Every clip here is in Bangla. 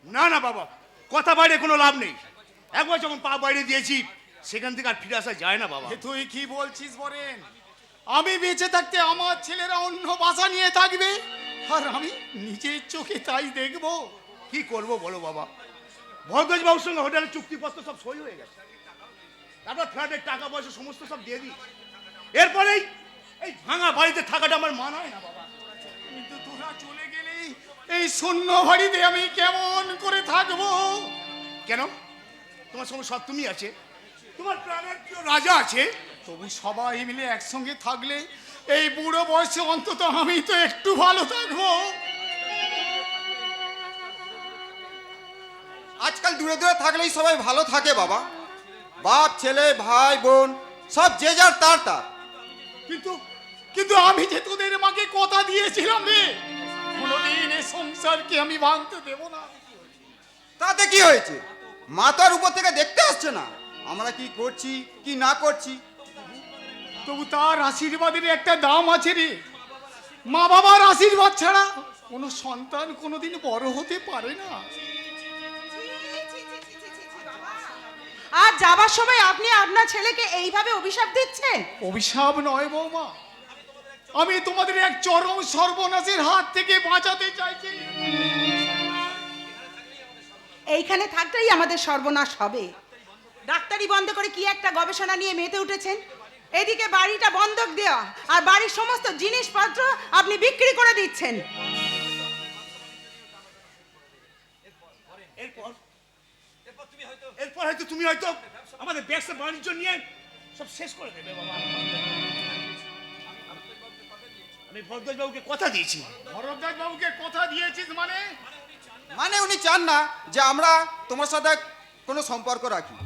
না না বাবা, কথা বাইরে কোনো লাভ নেই। একবার যখন পা বাইরে দিয়েছি সেখান থেকে আর ফিরে আসা যায় না বাবা। তুই কি বলছিস বরেন? আমি বেঁচে থাকতে আমার ছেলেরা অন্য বাসা নিয়ে থাকবে আর আমি নিজের চোখে তাই দেখবো? কি করব বলো বাবা, ভরদ্বাজ বাবুর সঙ্গে হোটেলের চুক্তিপত্র সব সই হয়ে গেছে, তারপর ফ্ল্যাটের টাকা পয়সা সমস্ত সব দিয়ে দিই। এরপরেই এই ভাঙা বাড়িতে থাকাটা আমার মানায় না বাবা। কিন্তু তোরা চলে গেলে এই শূন্য বাড়িতে আমি কেমন করে থাকবো? কেন? তোমার সঙ্গে সব তুমি আছে, তোমার প্রাণের প্রিয় রাজা আছে। তবু সবাই মিলে একসঙ্গে থাকলে এই বুড়ো বয়সে অন্তত আমি তো একটু ভালো থাকবো। আজকাল দূরে দূরে থাকলেই সবাই ভালো থাকে বাবা। বাপ ছেলে ভাই বোন সব যে যার তার তার। কিন্তু কিন্তু আমি যে তোদের মাকে কথা দিয়েছিলাম রে, কোনোদিন এই সংসারকে আমি ভাঙতে দেব না। তাতে কি হয়েছে? মা তো আর উপর থেকে দেখতে আসছে না আমরা কি করছি কি না করছি। তবু তার আশীর্বাদের একটা দাম আছে রে। মা বাবার আশীর্বাদ ছাড়া কোনো সন্তান কোনোদিন বড় হতে পারে না। আর যাবার সময় আপনি আপনার ছেলেকে এইভাবে অভিশাপ দিচ্ছেন? অভিশাপ নয় বৌমা, আমি তোমাদের এক চরম সর্বনাশের হাত থেকে বাঁচাতে চাইছি। এইখানে থাকলেই আমাদের সর্বনাশ হবে। ডাক্তারি বন্ধ করে কি একটা গবেষণা নিয়ে মেতে উঠেছেন। এদিকে বাড়িটা বন্ধক দেওয়া আর বাড়ির সমস্ত জিনিসপত্র আপনি বিক্রি করে দিচ্ছেন। এরপর হয়তো তুমি হয়তো আমাদের ব্যবসা বাণিজ্য নিয়ে সব শেষ করে দেবে বাবা। আমি ভরদ্বাজ বাবুকে কথা দিয়েছি। ভরদ্বাজ বাবুকে কথা দিয়েছিস মানে? মানে উনি চান না যে আমরা তোমার সাথে কোনো সম্পর্ক রাখি।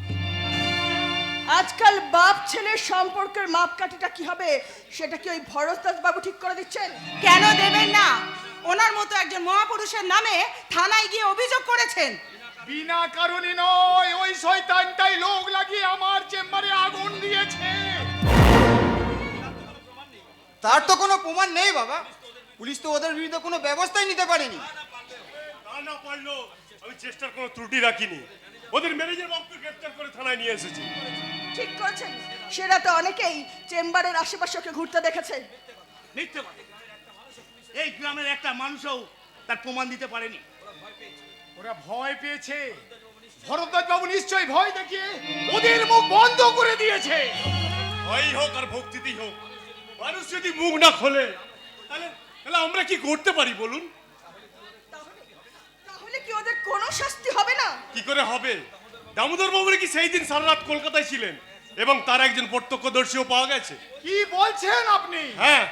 আজকাল বাপ ছেলের সম্পর্কের মাপকাঠিটা কি হবে সেটা কি ওই ভরদ্বাজ বাবু ঠিক করে দিচ্ছেন? কেন দেবেন না? ওনার মতো একজন মহাপুরুষের নামে থানায় গিয়ে অভিযোগ করেছেন। বিনা কারণে নয়, ওই শয়তানটাই লোক লাগিয়ে আমার চেম্বারে আগুন দিয়েছে। তার তো কোনো প্রমাণ নেই বাবা। পুলিশ তো ওদের বিরুদ্ধে কোনো ব্যবস্থাই নিতে পারেনি। না পারলো, আমি চেষ্টার কোনো ত্রুটি রাখিনি। ওদের ম্যানেজার বাবুকে গ্রেফতার করে থানায় নিয়ে এসেছি। ঠিক করেছেন। সেটা তো অনেকেই চেম্বারের আশেপাশে ওকে ঘুরতে দেখেছে। মিথ্যে কথা, এই গ্রামের একটা মানুষও তার প্রমাণ দিতে পারেনি। ওরা ভয় পেয়েছে। ভরদ্বাজ বাবু নিশ্চয়ই ভয় দেখিয়ে ওদের মুখ বন্ধ করে দিয়েছে। ভয়ই হোক আর ভক্তিতেই হোক, মানুষ যদি মুখ না খোলে তাহলে আমরা কি করতে পারি বলুন? তাহলে কি ওদের কোনো শাস্তি হবে না? কি করে হবে? দামোদর বাবু কি সেই দিন সারা রাত কলকাতায় ছিলেন এবং তার একজন প্রত্যক্ষদর্শীও পাওয়া গেছে। কি বলছেন আপনি? হ্যাঁ,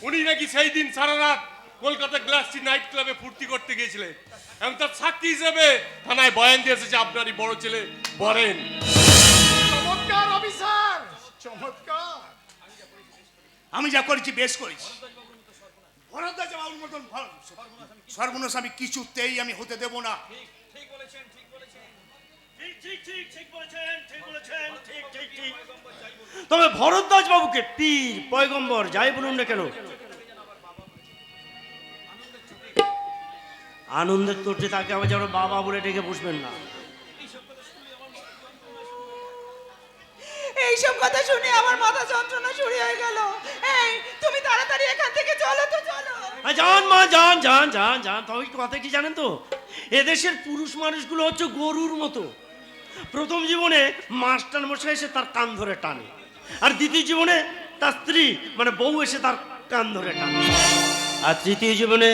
উনি নাকি সেই দিন সারা রাত কলকাতা গ্লাসি নাইট ক্লাবে ফুর্তি করতে গিয়েছিলেন এবং তার সাক্ষী হিসেবে থানায় বয়ান দিয়ে এসেছে আপনারই বড় ছেলে বরেন। চমৎকার অফিসার, চমৎকার। আমি যা করেছি বেশ করেছি। ভরদ্বাজ বাবুর মতন সর্বনাশ আমি কিছুতেই আমি হতে দেব না। তবে ভরদ্বাজ বাবুকে পীর পয়গম্বর যাই বলুন না কেন, আনন্দের তোটে তাকে আবার যেন বাবা বলে ডেকে বসবেন না। এইসব কথা শুনে আমার মাথা যন্ত্রণা শুরু হয়ে গেল। এই তুমি তাড়াতাড়ি এখান থেকে চলো তো, চলো। যান মা, যান যান যান যান। তবে কথা কি জানেন তো, এদেশের পুরুষ মানুষগুলো হচ্ছে গরুর মতো। প্রথম জীবনে মাস্টার মশাই এসে তার কান ধরে টানে, আর দ্বিতীয় জীবনে তার স্ত্রী মানে বউ এসে তার কান ধরে টানে, আর তৃতীয় জীবনে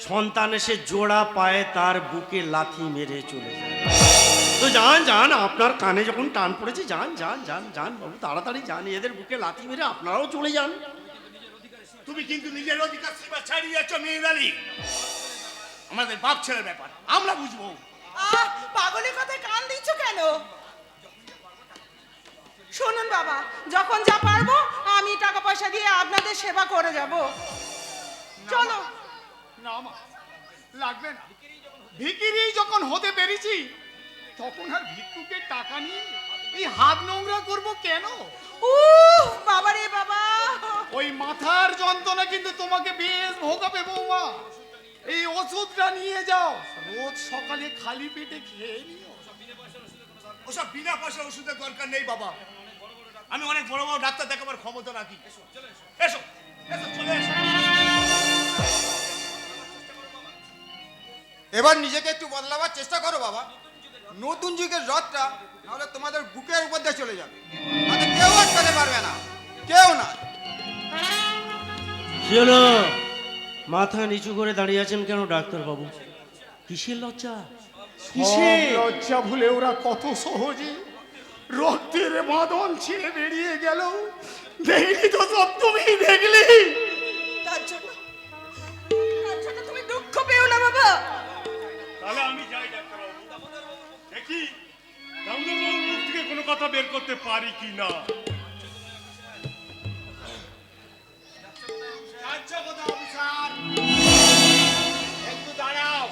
সন্তান এসে জোড়া পায়ে তার বুকে লাথি মেরে চলে যায়। তো যান যান, আপনার কানে যখন টান পড়েছে যান যান যান যান বাবু, তাড়াতাড়ি যান, এদের বুকে লাথি মেরে আপনারাও চলে যান। তুমি কিন্তু নিজের অধিকার সীমা ছাড়িয়ে যাচ্ছ মেয়েরালি। আমাদের বাপ ছেলের ব্যাপার আমরা বুঝবো। পাগলের কথায় কান দিচ্ছ কেন? শুনুন বাবা, যখন যা পারবো আমি টাকা পয়সা দিয়ে আপনাদের সেবা করে যাব। চলো। না মা, লাগবে না। ভিখিরি যখন হতে পেরেছি তখন আর ভিক্ষুকের টাকা নিয়ে এই হাত নোংরা করবো কেন? বাবা রে বাবা, ওই মাথার যন্ত্রণা কিন্তু তোমাকে বেশ ভোগাবে বৌমা। এই ওষুধটা নিয়ে যাও, রোজ সকালে খালি পেটে খেয়ে নিও। ওসব বিনা পয়সা ওষুধের দরকার নেই বাবা। আমি অনেক বড় বড় ডাক্তার দেখাবার ক্ষমতা রাখি। এসো এসো চলে এসো। এবার নিজেকে একটু বদলাবার চেষ্টা করো বাবা। নতুন যুগের রথটা নাহলে তোমাদের বুকের উপর দিয়ে চলে যাবে, তাতে কেউ আটকাতে পারবে না, কেউ না। কি হলো? মাথা নিচু করে দাঁড়িয়ে আছেন কেন ডাক্তার বাবু? কিসের লজ্জা? সব লজ্জা ভুলে ওরা কত সহজে রক্তের বাঁধন ছিঁড়ে বেরিয়ে গেল। দেখলি তো সব, তুমি দেখলি। তার জন্য তুমি দুঃখ পেও না বাবা। তাহলে আমি যাই ডাক্তারবাবু, দেখি দামোদরবাবুর মুখ থেকে কোনো কথা বের করতে পারি কি না। একটু দাঁড়াও।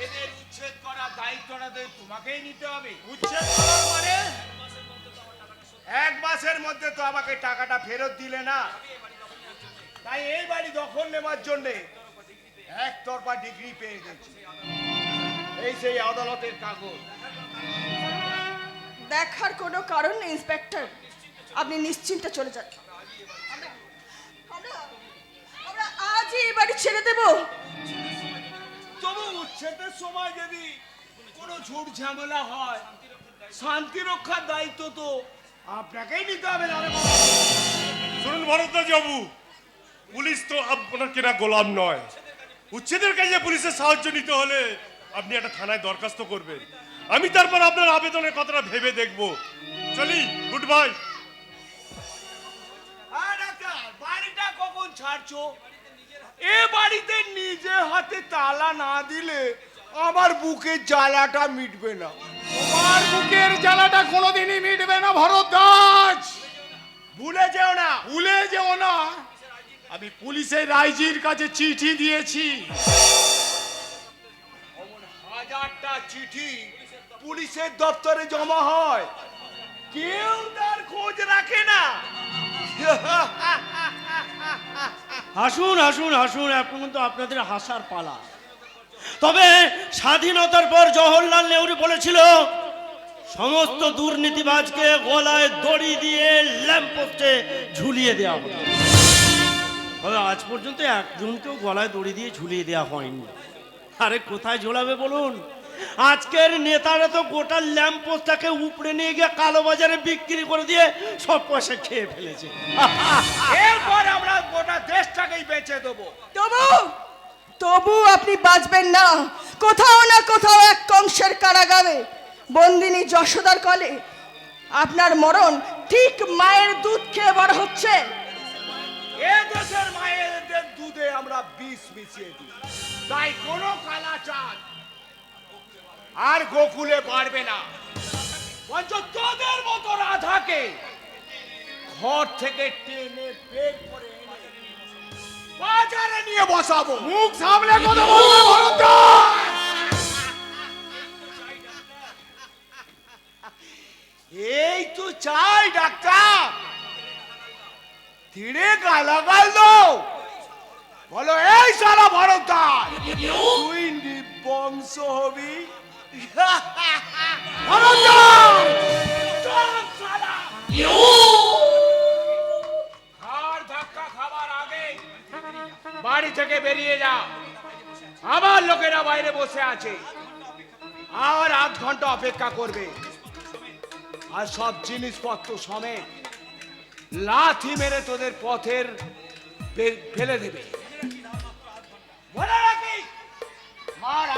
এদের উচ্ছেদ করার দায়িত্বটা তো তোমাকেই নিতে হবে। উচ্ছেদ করার মানে? 1 মাসের মধ্যে তো আমাকে টাকাটা ফেরত দিলে না, তাই এই বাড়ি দখল নেওয়ার জন্য একতরফা ডিগ্রি পেয়ে গেছি। এই সেই আদালতের কাগজ। দেখার কোনো কারণ নেই ইন্সপেক্টর, আপনি নিশ্চিন্তে চলে যান। আমরা আজই এই বাড়ি ছেড়ে দেব। তবু উচ্ছেদের সময় যদি কোনো ঝুট ঝামেলা হয়, শান্তি রক্ষার দায়িত্ব তো আপনাকেই নিতে হবে। না শুনুন ভরদ্বাজ বাবু, পুলিশ তো আপনার কেনা গোলাম নয়। উচ্ছেদের কাজে পুলিশের সাহায্য নিতে হলে আপনি একটা থানায় দরখাস্ত করবেন, আমি তারপর আপনার আবেদনের কথাটা ভেবে দেখব। চলি, গুড বাই। ডাক্তার, বাড়িটা কখন ছাড়ছো? এ বাড়িতে নিজে হাতে তালা না দিলে আমার বুকের জ্বালাটা মিটবে না। তোমার বুকের জ্বালাটা কোনোদিনই মিটবে না ভরদ্বাজ, ভুলে যেও না। ভুলে যেও না। আমি পুলিশের রাইজির কাছে চিঠি দিয়েছি। 1000টা চিঠি পুলিশের দপ্তরে জমা হয়, কেউ তার খোঁজ রাখে না। হাসুন হাসুন হাসুন, এখন কিন্তু আপনাদের হাসার পালা। তবে স্বাধীনতার পর জওহরলাল নেহরু বলেছিল সমস্ত দুর্নীতিবাজকে গলায় দড়ি দিয়ে ল্যাম্পপোস্টে ঝুলিয়ে দেওয়া হবে। তবে আজ পর্যন্ত একজনকেও গলায় দড়ি দিয়ে ঝুলিয়ে দেওয়া হয়নি। আরে কোথায় ঝোলাবে বলুন? আজকের নেতারা তো গোটা ল্যাম্পপোস্টটাকে উপড়ে নিয়ে গিয়ে কালোবাজারে বিক্রি করে দিয়ে সব পয়সা খেয়ে ফেলেছে। এরপর আমরা গোটা দেশটাকেই বেচে দেবো। তবু আপনি বাঁচবেন না। কোথাও না কোথাও এক কংসের কারাগারে বন্দিনী যশোদার কলে আপনার মরণ ঠিক মায়ের দুধ খেয়ে বড় হচ্ছে। এ দেশের মায়েদের দুধে আমরা বিষ মিশিয়ে দিই, তাই কোনো কালাচার আর গোকুলে বাড়বে না। বঞ্চ তোদের মতো রাধাকে ঘর থেকে টেনে বের করে এনে বাজারে নিয়ে বসাবো। মুখ সামলে কথা বলবে ভরদ্বাজ। এই তো চাই ডাক্তার, ধীরে গালাগাল দাও, বলো এই সারা ভরদ্বাজ তুই নিবংশ হবি। ভরদ্বাজ চল সারা। আর ধাক্কা খাবার আগে বাড়ি থেকে বেরিয়ে যা। আমার লোকেরা বাইরে বসে আছে, আর 8 ঘন্টা অপেক্ষা করবে। আর সব জিনিসপত্র সমেত লাথি মেরে তোদের পথের ফেলে দেবে। মনে রাখি, আর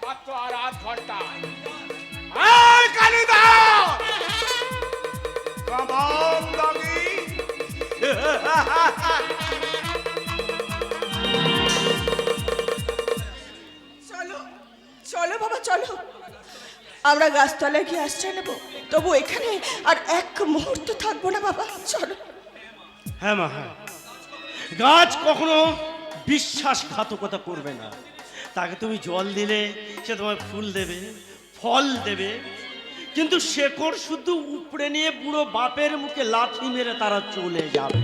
মাত্র আর 8 ঘন্টা। কালিদাস কামাল দাগি। চলো চলো বাবা চলো, আমরা গাছতলায় গিয়ে আশ্রয় নেবো। তবু এখানে আর এক মুহূর্ত থাকবো না বাবা, চলো। হ্যাঁ মা, হ্যাঁ, গাছ কখনো বিশ্বাসঘাতকতা করবে না। তাকে তুমি জল দিলে সে তোমায় ফুল দেবে, ফল দেবে, কিন্তু শেকড় শুধু উপড়ে নিয়ে বুড়ো বাপের মুখে লাথি মেরে তারা চলে যাবে।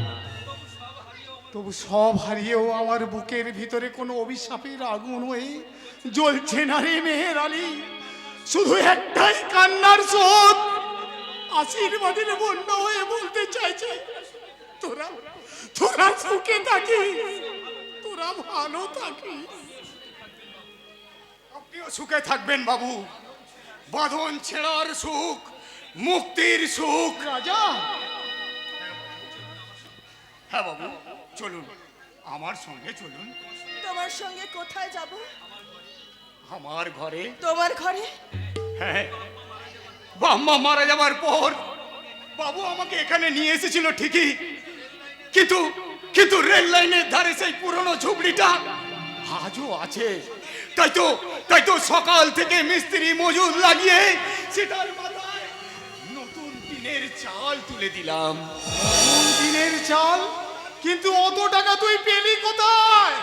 তবু সব হারিয়েও আমার বুকের ভিতরে কোনো অভিশাপের আগুন হয়ে জ্বলছে না রে মেহের আলী। শুধু একটাই কান্নার স্রোত আশীর্বাদের বন্যা হয়ে বলতে চাইছে, তোরা তোরা সুখে থাকিস, তোরা ভালো থাকিস। আপনিও সুখে থাকবেন বাবু। বাঁধন ছেড়ার সুখ, মুক্তির সুখ। রাজা, হ্যাঁ বাবু, চলুন আমার সঙ্গে চলুন। তোমার সঙ্গে কোথায় যাব? আমার ঘরে। তোমার ঘরে? হ্যাঁ, বাম্মা মারা যাবার পর বাবু আমাকে এখানে নিয়ে এসেছিল ঠিকই, কিন্তু কিন্তু রেল লাইনের ধারে সেই পুরনো ঝুপড়িটা আজও আছে। তাই তো সকাল থেকে মিস্ত্রি মজুর লাগিয়ে সেটার মাথায় নতুন টিনের চাল তুলে দিলাম। নতুন টিনের চাল? কিন্তু অত টাকা তুই পেলি কোথায়?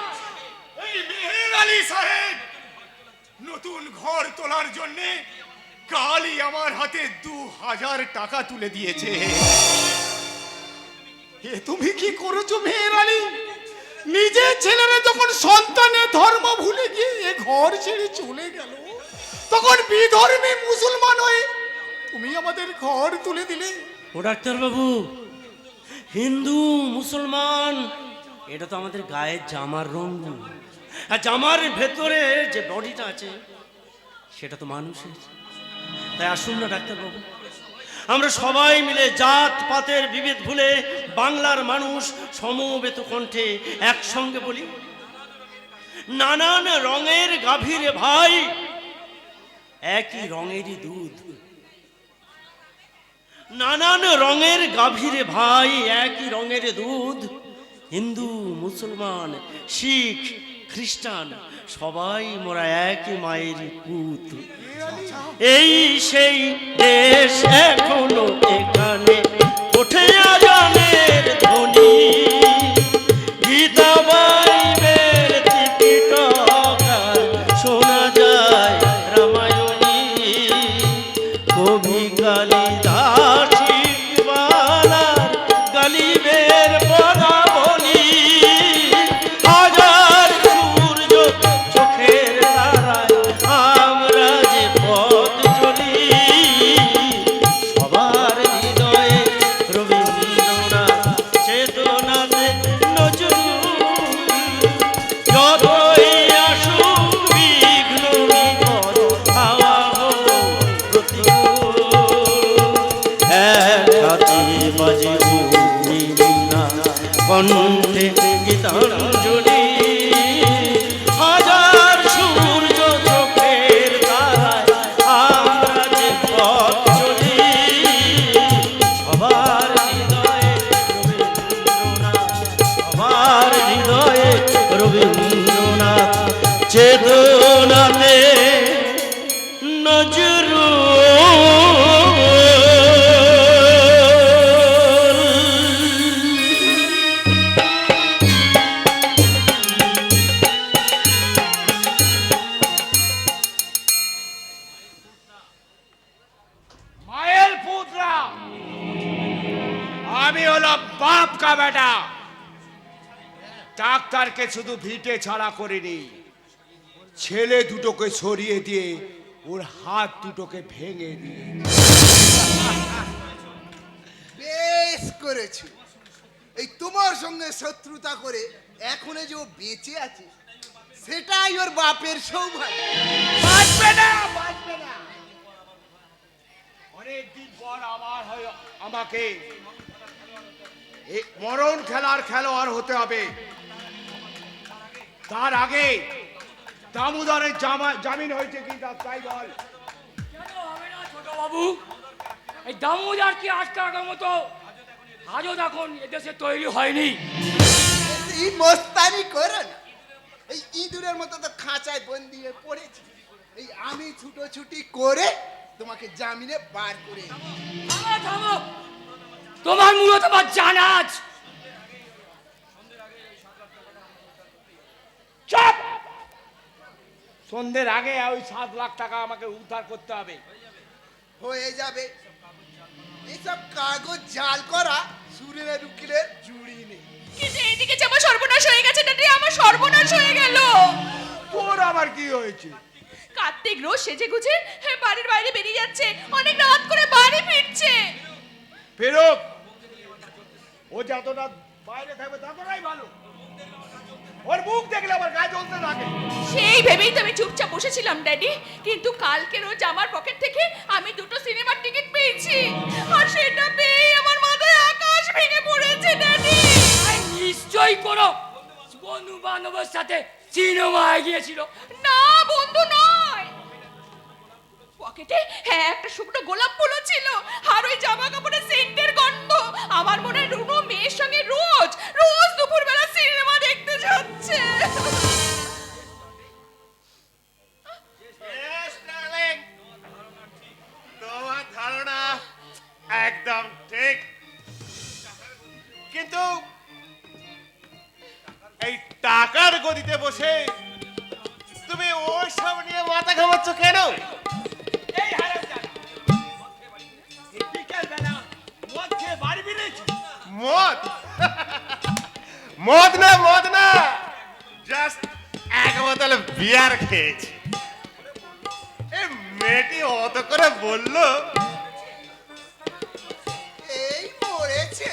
এই মেহের আলী সাহেব নতুন ঘর তোলার জন্য কালই আমার হাতে 2000 টাকা তুলে দিয়েছে। এ তুমি কি করেছো মেহের আলী? নিজের ছেলেরা যখন সন্তানের ধর্ম ভুলে গিয়ে এ ঘর ছেড়ে চলে গেল, তখন বিধর্মী মুসলমান হয়ে তুমি আমাদের ঘর তুলে দিলে। ও ডাক্তারবাবু, হিন্দু মুসলমান এটা তো আমাদের গায়ের জামার রং, আর জামার ভেতরে যে বডিটা আছে সেটা তো মানুষের। তাই আসুন না ডাক্তারবাবু, আমরা সবাই মিলে জাত পাতের বিভেদ ভুলে বাংলার মানুষ সমবেত কণ্ঠে একসঙ্গে বলি, নানান রঙের গাভীরে ভাই একই রঙেরই দুধ। নানান রঙের গাভীরে ভাই একই রঙের দুধ। হিন্দু মুসলমান শিখ খ্রিস্টান সবাই মোরা একই মায়ের পুত। এই সেই দেশ এখনো এখানে ওঠে আজানের ধ্বনি, গীতা বাইবেল ত্রিপিটকার শোনা যায় রামায়ণী, কবি কালিদাস ইকবালার গালিবের পদাবলী, হাজার সূর্য চোখের তারায় আমরা যে পথ চলি, সবার হৃদয়ে রবীন্দ্রনাথ চেতনাতে নজরুল, যতই আসুক বিঘ্ন বিপদ হাওয়া হোক প্রতিকূল, এক হাতে বাজে বীণা কণ্ঠে গীতাঞ্জলি, হাজার সূর্য চোখের তারায় আমরা যে পথ চলি, সবার হৃদয়ে রবীন্দ্রনাথ, সবার হৃদয়ে রবীন্দ্রনাথ চেতনাতে মায়ের পুত্রা, আমি হলাম বাপ কা বেটা। ডাক্তারকে শুধু ভিটে ছাড়া করিনি, ছেলে দুটোকে সরিয়ে দিয়ে ওর হাত দুটোকে ভেঙে দিয়ে। বেশ করেছো। এই তোমার সঙ্গে শত্রুতা করে এখনো যে ও বেঁচে আছে সেটাই ওর বাপের সৌভাগ্য। বাঁচবে না, বাঁচবে না। অনেকদিন পর আমাকে এই মরণ খেলার খেলোয়াড় হতে হবে। তার আগে দামোদরের জামিন হয়েছে কি তাই বল। কেন হবে না ছোট বাবু? এই দামোদর কি আটকানোর মতো আজও তখন এদেশে তৈরি হয়নি। এই মস্তানি করো না। এই ইঁদুরের মতো তো খাঁচায় বন্দি হয়ে পড়েছি। এই আমি ছুটোছুটি করে তোমাকে জামিনে বার করে থামো থামো, তোমার মূলত আমার জানা আছে। চুপ! সন্ধ্যের আগে ওই 7 লাখ টাকা আমাকে উদ্ধার করতে হবে। হয়ে যাবে। এইসব কাগজ জাল করা সুরের উকিলের জুড়ি নেই। কিন্তু এইদিকে যে আমার সর্বনাশ হয়ে গেছে ড্যাডি, আমার সর্বনাশ হয়ে গেল। তোর আবার কি হয়েছে? কার্তিক রোজ সেজে গুজে বাড়ির বাইরে বেরিয়ে যাচ্ছে, অনেক রাত করে বাড়ি ফিরছে। ফেরত, ও যতটা বাইরে থাকবে ততটাই ভালো। ওর মুখ দেখলে আমার গায়ে জ্বলতে থাকে। সেই ভেবেই তো আমি চুপচাপ বসেছিলাম ড্যাডি, কিন্তু কালকে রোজ আমার পকেট থেকে আমি 2টো সিনেমার টিকিট পেয়েছি, আর সেটা পেয়ে আমার মাথায় আকাশ ভেঙে পড়েছে ড্যাডি। নিশ্চয়ই কোনো বন্ধু বান্ধবের সাথে সিনেমায় গিয়েছিল। না বন্ধু নয়, পকেটে একটা শুকনো গোলাপ ফুলও ছিল, আর ওই জামা কাপড়ের সেন্টের গন্ধ। আমার মনে হয় রুনু মেয়ের সঙ্গে রোজ রোজ দুপুরবেলা সিনেমা দেখতে যাচ্ছে। তোমার ধারণা একদম ঠিক, কিন্তু এই টাকার গদিতে বসে তুমি ওই সব নিয়ে মাথা ঘামাচ্ছ কেন? এই হারামজাদা, এই বিকেলবেলা মদ খেয়ে বাড়ি ফিরেছি। মদ? মদ না, জাস্ট এক বোতল বিয়ার খেয়েছি। এই মেয়েটি অত করে বললো, এই মরেছে।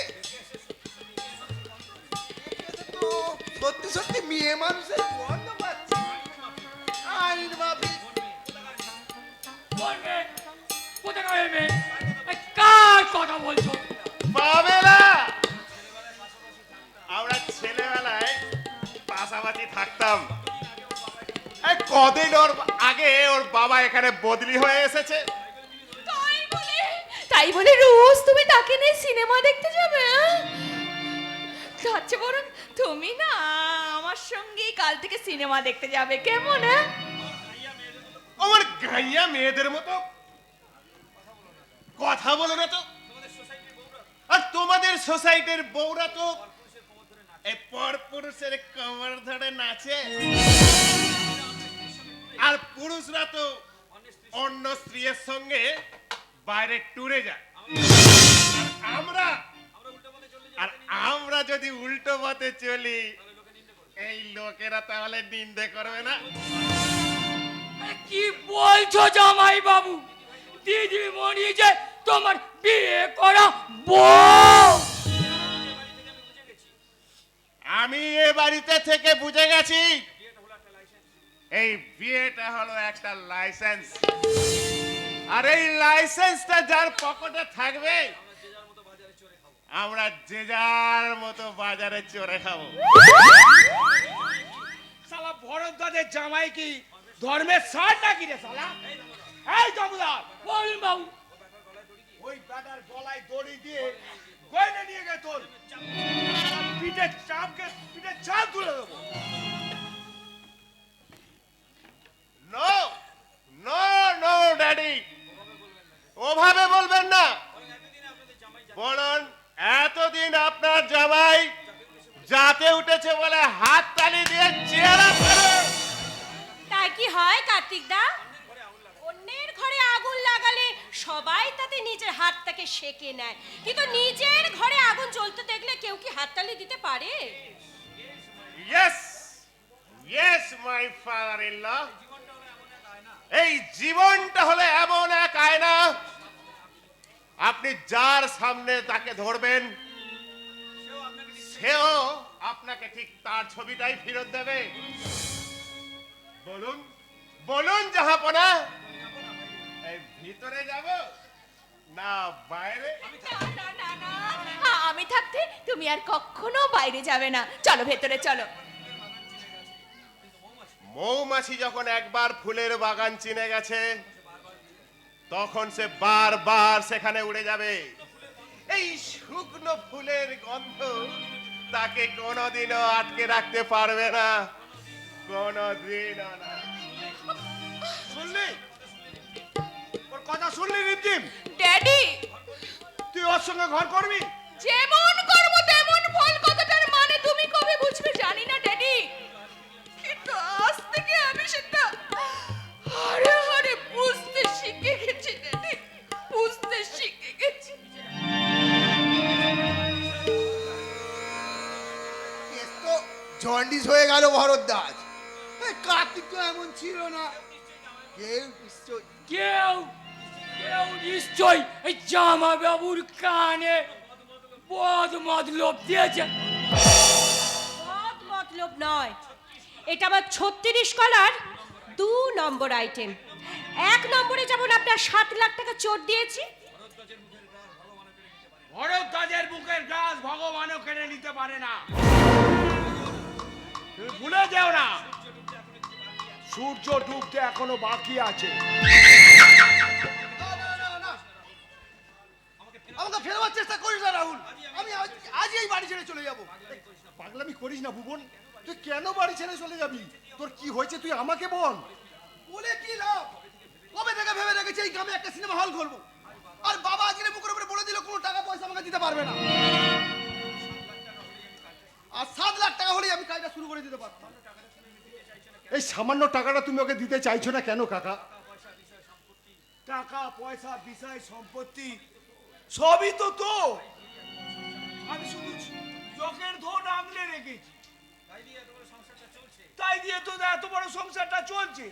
তো সত্যি সত্যি মেয়ে মানুষের গন্ধ পাচ্ছে। আইন ভাবি বলবে কোথাকার মেয়ে? এই কার কথা বলছো? পাবে না। আমরা ছেলেবেলায় পাশাপাশি থাকতাম। এই কদিন ওর আগে ওর বাবা এখানে বদলি হয়ে এসেছে। তাই বলে রোজ তুমি তাকে নিয়ে সিনেমা দেখতে যাবে? আচ্ছা বরং তুমি না আমার সঙ্গে কাল থেকে সিনেমা দেখতে যাবে, কেমন? আমার গাইয়া মেয়েদের মতো কথা বলো না তো। আর তোমাদের সোসাইটির বউরা তো এই পরপুরুষের কমর ধরে নাচে, আর পুরুষরা তো অন্য স্ত্রীর সঙ্গে বাইরে ট্যুরে যায়। আর আমরা যদি উল্টো পথে চলি, এই লোকেরা তাহলে নিন্দে করবে না? কি বলছো জামাই বাবু? দিদিমণি যে তোমার বিয়ে করা বউ। আমি এ বাড়িতে থেকে বুঝে গেছি, এই বিয়েটা হলো একটা লাইসেন্স, আর এই লাইসেন্সটা যার পকেটে থাকবে আমরা যে যার মতো বাজারে চড়ে খাবো। শালা ভরদ্বাজের জামাই কি ধর্মের সার নাকি রে শালা? এই জমুদার, বলুন বাবু। ওই ব্যাটার গলায় দড়ি দিয়ে গয়না নিয়ে গে তোর পিঠে চাপ তুলে দেবো। নো নো নো ড্যাডি, ওভাবে বলবেন না। বলুন, এতদিন আপনার জামাই যাতে উঠেছে বলে হাত তালি দিয়ে চেহারা ফেলো। তাই কি হয় কার্তিক দা? অন্যের ঘরে আগুন লাগালে সবাই তাতে নিজের হাতটাকে সেকে নেয়, কিন্তু নিজের ঘরে আগুন জ্বলতে দেখলে কেউ কি হাততালি দিতে পারে? Yes yes my father in law, এই জীবনটা হলো এমন এক আয়না, আপনি যার সামনে তাকে ধরবেন সেও আপনাকে ঠিক তার ছবিটাই ফেরত দেবে। বলুন বলুন জাহাপনা, এই ভিতরে যাব না বাইরে? আমি থাকতে তুমি আর কখনো বাইরে যাবে না, চলো ভেতরে চলো। মৌমাছি যখন একবার ফুলের বাগান চিনে গেছে, তখন সে বারবার সেখানে উড়ে যাবে। এই শুকনো ফুলের গন্ধ তাকে কোনোদিনও আটকে রাখতে পারবে না, কোনোদিনও না। শুনলি ওর কথা? শুনলি রিমঝিম? ড্যাডি, তুই ওর সঙ্গে ঘর করবি? যেমন করবো তেমন ফল, কথাটার মানে তুমি কবে বুঝবে জানি না ড্যাডি, কিন্তু আজ থেকে আমি সেটা হারে হারে বুঝতে শিখে গেছি ড্যাডি, বুঝতে শিখে গেছি। গেল ভরদ্বাজ। এই কার্তিক তো এমন ছিল না, কেউ নিশ্চয় কেউ কেউ নিশ্চয় এই জামা বাবুর কানে বদ মতলব দিয়েছে। মত মতলব নয়, এটা আমার 36 কলার 2 নম্বর আইটেম। 1 নম্বরে যেমন আপনার 7 লাখ টাকা চোট দিয়েছি, ভরদ্বাজের বুকের গাছ ভগবানও কেড়ে নিতে পারে না। তুমি ভুলে যেও না, সূর্য ডুবতে এখনো বাকি আছে। আমাকে ফেরবার চেষ্টা করিস না রাহুল, আমি আজই এই বাড়ি ছেড়ে চলে যাব। পাগলামি করিস না ভুবন, তুই কেন বাড়ি ছেড়ে চলে যাবি? তোর কি হয়েছে তুই আমাকে বল। বলে কি লাভ? কবে থেকে ভেবে রেখেছি এই গ্রামে একটা সিনেমা হল করবো, আর বাবা আজকে মুখের উপরে বলে দিল কোনো টাকা পয়সা আমাকে দিতে পারবে না। আর 7 লাখ টাকা হলেই আমি কাজটা শুরু করে দিতে পারতাম। এই সামান্য টাকাটা তুমি ওকে দিতে চাইছো না কেন কাকা? টাকা পয়সা বিষয় সম্পত্তি সবই তো তো আমি শুধু চোখের ধন আঙলে রেখেছি, তাই দিয়ে তো এত বড় সংসারটা চলছে।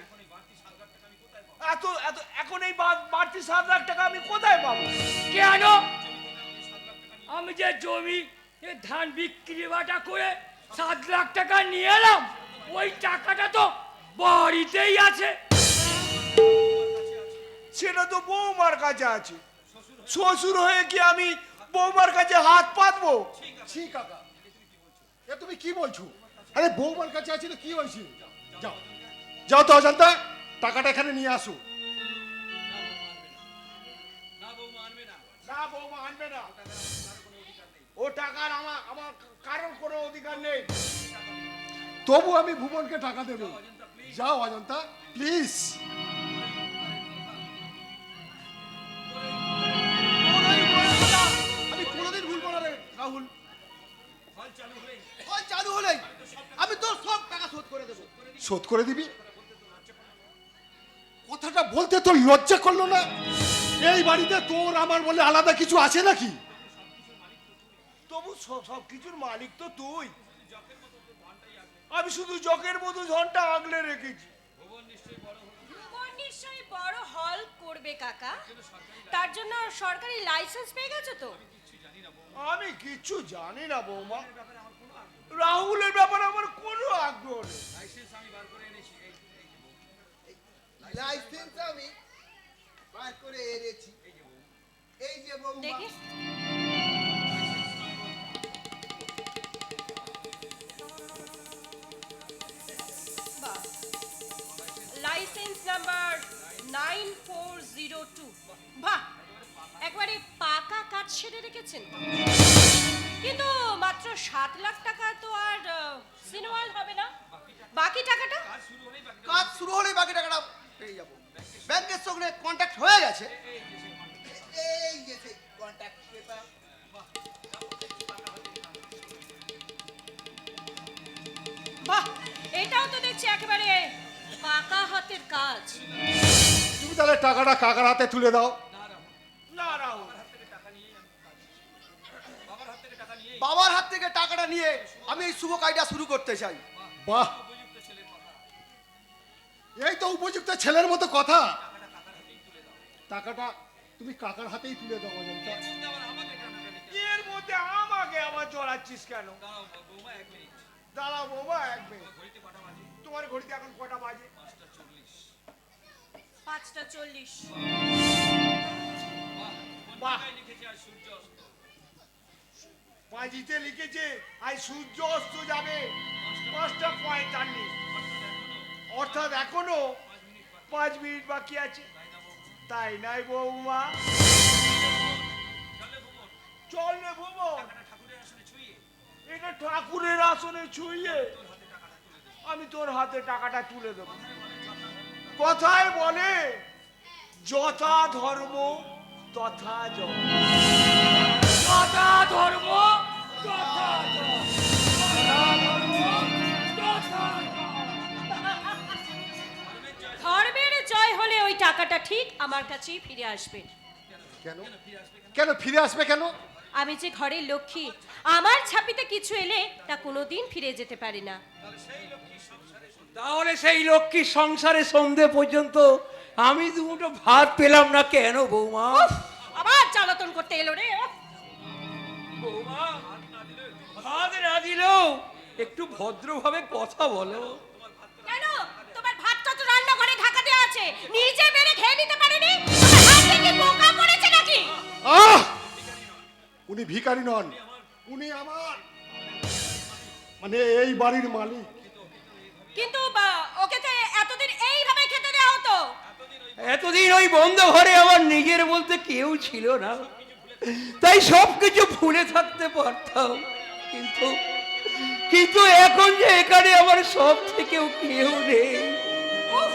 এত এত এখন এই বাড়তি 7 লাখ টাকা আমি কোথায় পাবো? কেন? আমি যে জমি এ ধান বিক্রি বাটা করে 7 লাখ টাকা নিয়ে এলাম, ওই টাকাটা তো বাড়িতেই আছে। সেটা তো বৌমার কাছে আছে। শ্বশুর হয়ে কি আমি বৌমার কাছে হাত পাতবো? ছি কাকা, এ তুমি কি বলছো? আরে বৌমার কাছে আছে তো কি হয়েছে? যাও যাও তো অজান্তা, টাকাটা এখানে নিয়ে আসো। না বৌমা আনবে না, ও টাকার আমার কারোর কোনো অধিকার নেই। তবু আমি ভুবনকে টাকা দেবো। যাও অজন্তা প্লিজ। আমি কোনোদিন ভুলবো না রে রাহুল। ফল চালু হলেই আমি তোর সব টাকা শোধ করে দেবো। শোধ করে দিবি? কথাটা বলতে তোর লজ্জা করলো না? এই বাড়িতে তোর আমার বলে আলাদা কিছু আছে নাকি? তবু সব কিছুর মালিক তো তুই। আমি শুধু জকের মতো ধনটা আগলে রেখেছি। ভুবন নিশ্চয়ই বড় হল করবে কাকা, তার জন্য সরকারি লাইসেন্স পেয়ে গেছে তো? আমি কিচ্ছু জানি না বৌমা, রাহুলের ব্যাপারে আমার কোনো আগ্রহ নেই। লাইসেন্স আমি বার করে এনেছি, এই যে বৌমা। দেখি লাইসেন্স নাম্বার 9402। বাহ, একবারে পাকা কাজ সেরে রেখেছেন। কিন্তু মাত্র 7 লাখ টাকা তো আর সিনেমা হল হবে না। বাকি টাকাটা? কাজ শুরু হলেই বাকি টাকাটা পেয়ে যাবো। ব্যাংকের সঙ্গে কন্ট্যাক্ট হয়ে গেছে, এই যে সেই কন্ট্যাক্ট পেপার। বাহ, এটাও তো দেখছি একেবারে পাকা হাতের কাজ। তুমি তাহলে টাকাটা কাকার হাতে তুলে দাও। না রাহুল, বাবার হাত থেকে টাকাটা নিয়ে আমি এই শুভ কাজটা শুরু করতে চাই। বাহ, এই তো উপযুক্ত ছেলের মতো কথা। টাকাটা তুমি কাকার হাতেই তুলে দাও অজন্তা। এর মধ্যে আমাকে আবার জড়াচ্ছিস কেন? দাঁড়াও বৌমা, 1 মিনিট। তোমার ঘড়িতে এখন কটা বাজে? 5:40। বাহ, পাঁজিতে লিখেছে আজ সূর্য অস্ত যাবে 5:45, অর্থাৎ এখনো 5 মিনিট বাকি আছে। তাই নাই বৌমা? চল রে বৌমা, এটা ঠাকুরের আসনে ছুঁয়ে আমি তোর হাতে টাকাটা তুলে দেব। কথায় বলে যথা ধর্ম তথা জয়। যথা ধর্ম তথা জয়। যথা ধর্ম তথা জয়। ধর্মের জয় হলে ওই টাকাটা ঠিক আমার কাছেই ফিরে আসবে। কেন কেন ফিরে আসবে কেন? আমি যে ঘরের লক্ষ্মী, আমার ছাপিতে কিছু এলে তা কোনোদিন ফিরে যেতে পারে না। তাহলে সেই লক্ষ্মীর সংসারে সন্ধে পর্যন্ত আমি দুটো ভাত পেলাম না কেন বৌমা? উফ, আবার জ্বালাতন করতে এলো রে। উফ, বৌমা, ভাত না দিলেও একটু ভদ্রভাবে কথা বলো। কেন? তোমার ভাতটা তো রান্নাঘরে ঢাকা দেওয়া আছে, নিজে বেড়ে খেয়ে নিতে পারেনি? তোমার হাত থেকে পোকা পড়েছে নাকি? আহ! উনি ভিখারি নন, উনি আমার মানে এই বাড়ির মালিক। কিন্তু ওকে তো এতদিন এইভাবে খেতে দেওয়া হতো। এতদিন ওই বন্ধ ঘরে আমার নিজের বলতে কেউ ছিল না, তাই সবকিছু ভুলে থাকতে পারতাম। কিন্তু কিন্তু এখন যে এখানে আমার সব থেকেও কেউ নেই। উফ!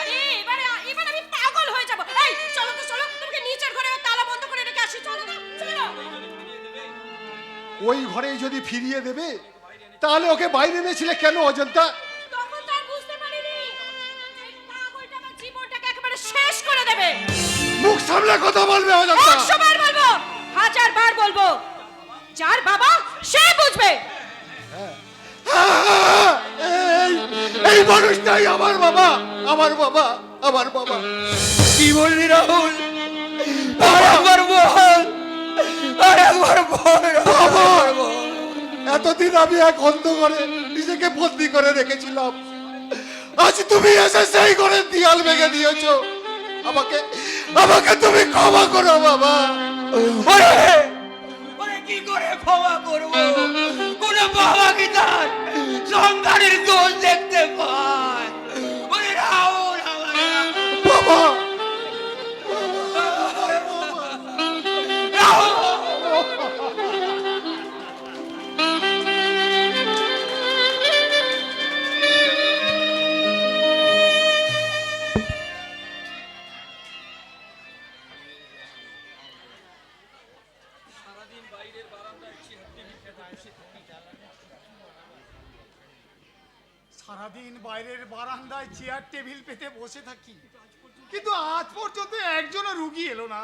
আরে এবার আমি পাগল হয়ে যাব। এই চলো তো চলো, তোমাকে নিচের ঘরে তালা বন্ধ করে রেখে আসি। চলো চলো। ওই ঘরে যদি ফিরিয়ে দেবে তাহলে ওকে বাইরে এনেছিলে কেন অজন্তা? তখন তো আর বুঝতে পারিনি এই পাগলটা আমার জীবনটাকে একেবারে শেষ করে দেবে। মুখ সামলে কথা বলবে অজন্তা। 100 বার বলবো, 1000 বার বলবো, যার বাবা সে বুঝবে। এই মানুষটাই আমার বাবা, আমার বাবা, আমার বাবা। কি বললি রাহুল? আর একবার বল, আর একবার বল, বাবা! আর বল। এতদিন আমি এক অন্ধ করে নিজেকে বন্দি করে রেখেছিলাম, আজ তুমি এসে সেই ঘরে দেয়াল ভেঙে দিয়েছো। আমাকে আমাকে তুমি ক্ষমা করো বাবা। ওরে ওরে, কি করে ক্ষমা করবো? কোন বাবা কি তার সন্তানের দোষ দেখতে পায়? ওরে রাহুল, আমার বাবা সারাদিন বাইরের বারান্দায় চেয়ার টেবিল পেতে বসে থাকি, কিন্তু আজ পর্যন্ত একজনও রুগী এলো না।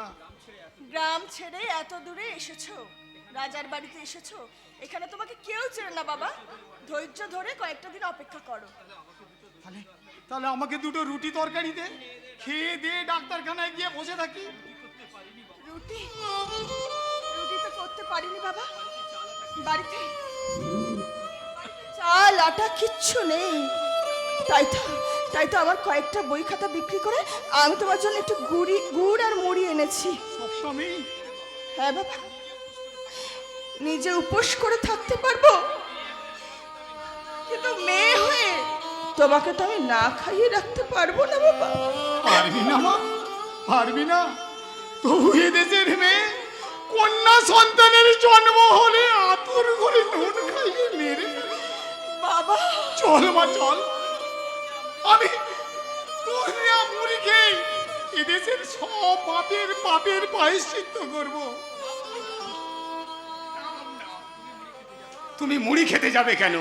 গ্রাম ছেড়ে এত দূরে এসেছো, রাজার বাড়িতে এসেছো, এখানে তোমাকে কেউ চেনে না বাবা। ধৈর্য ধরে কয়েকটা দিন অপেক্ষা করো। তাহলে তাহলে আমাকে দুটো রুটি তরকারি দে, খেয়ে দিয়ে ডাক্তারখানায় গিয়ে বসে থাকি। রুটি রুটি তো করতে পারিনি বাবা, বাড়িতে চাল আটা কিচ্ছু নেই। তাই তো আমার কয়েকটা বই খাতা বিক্রি করে আমি তোমার জন্য একটু গুড় আর মুড়ি এনেছি। সপ্তমী, হ্যাঁ বাবা, নিজে উপোস করে থাকতে পারবো, কিন্তু মেয়ে হয়ে তোমাকে তো আমি না খাইয়ে রাখতে পারবো না বাবা। পারবি না মা, পারবি না? তবু এদেশের মেয়ে কন্যা সন্তানের জন্ম হলে আতুর করে নুন খাইয়ে মেরে ফেলে। বাবা চল মা চল, আমি তোর নেয়া মুড়ি খেয়ে এদেশের সব পাপের প্রায়শ্চিত্ত করব। তুমি মুড়ি খেতে যাবে কেন?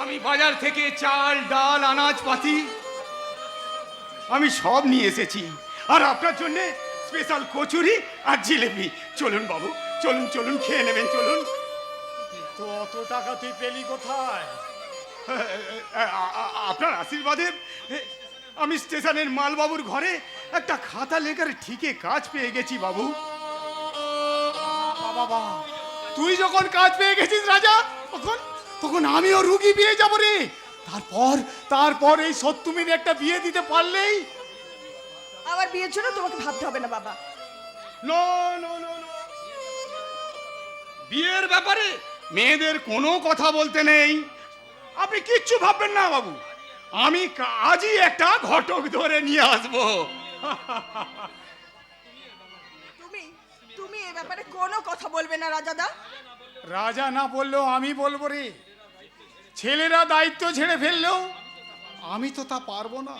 আমি বাজার থেকে চাল ডাল আনাজপাতি আমি সব নিয়ে এসেছি, আর আপনার জন্য স্পেশাল কচুরি আর জিলেবি। চলুন বাবু, চলুন চলুন, খেয়ে নেবেন, চলুন। তো অত টাকা তুই পেলি কোথায়? আপনার আশীর্বাদে আমি স্টেশনের মালবাবুর ঘরে একটা খাতা লেখার ঠিকে কাজ পেয়ে গেছি বাবু। বাবা, তুই যখন কাজ পেয়ে গেছিস রাজা, তখন আমিও রুগী পেয়ে যাবো রে। তারপর এই সত্যমির একটা বিয়ে দিতে পারলেই। আমার বিয়ের জন্য তোমাকে ভাবতে হবে না বাবা। নো নো নো নো, বিয়ের ব্যাপারে মেয়েদের কোনো কথা বলতে নেই। আপনি কিচ্ছু ভাববেন না বাবু, আমি আজই একটা ঘটক ধরে নিয়ে আসবো। তুমি এ ব্যাপারে কোনো কথা বলবে না রাজাদা। রাজা না বললেও আমি বলবো রে। ছেলেরা দায়িত্ব ছেড়ে ফেললেও আমি তো তা পারবো না।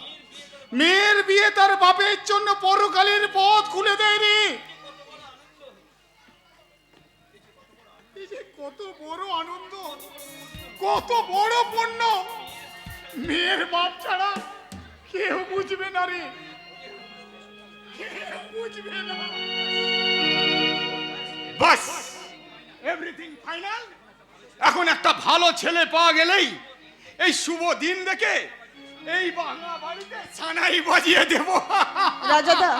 মেয়ের বিয়ে তার বাপের জন্য পরকালের পথ খুলে দেয় রে। এই যে কত বড় আনন্দ, কত বড় পুণ্য, মেয়ের বাপ ছাড়া কেউ বুঝবে না রে, বুঝবে না। বাস, এভরিথিং ফাইনাল। এখন একটা ভালো ছেলে পাওয়া গেলেই এই শুভ দিন দেখে এই বাংলা বাড়িতে সানাই বাজিয়ে দেব। রাজাদা,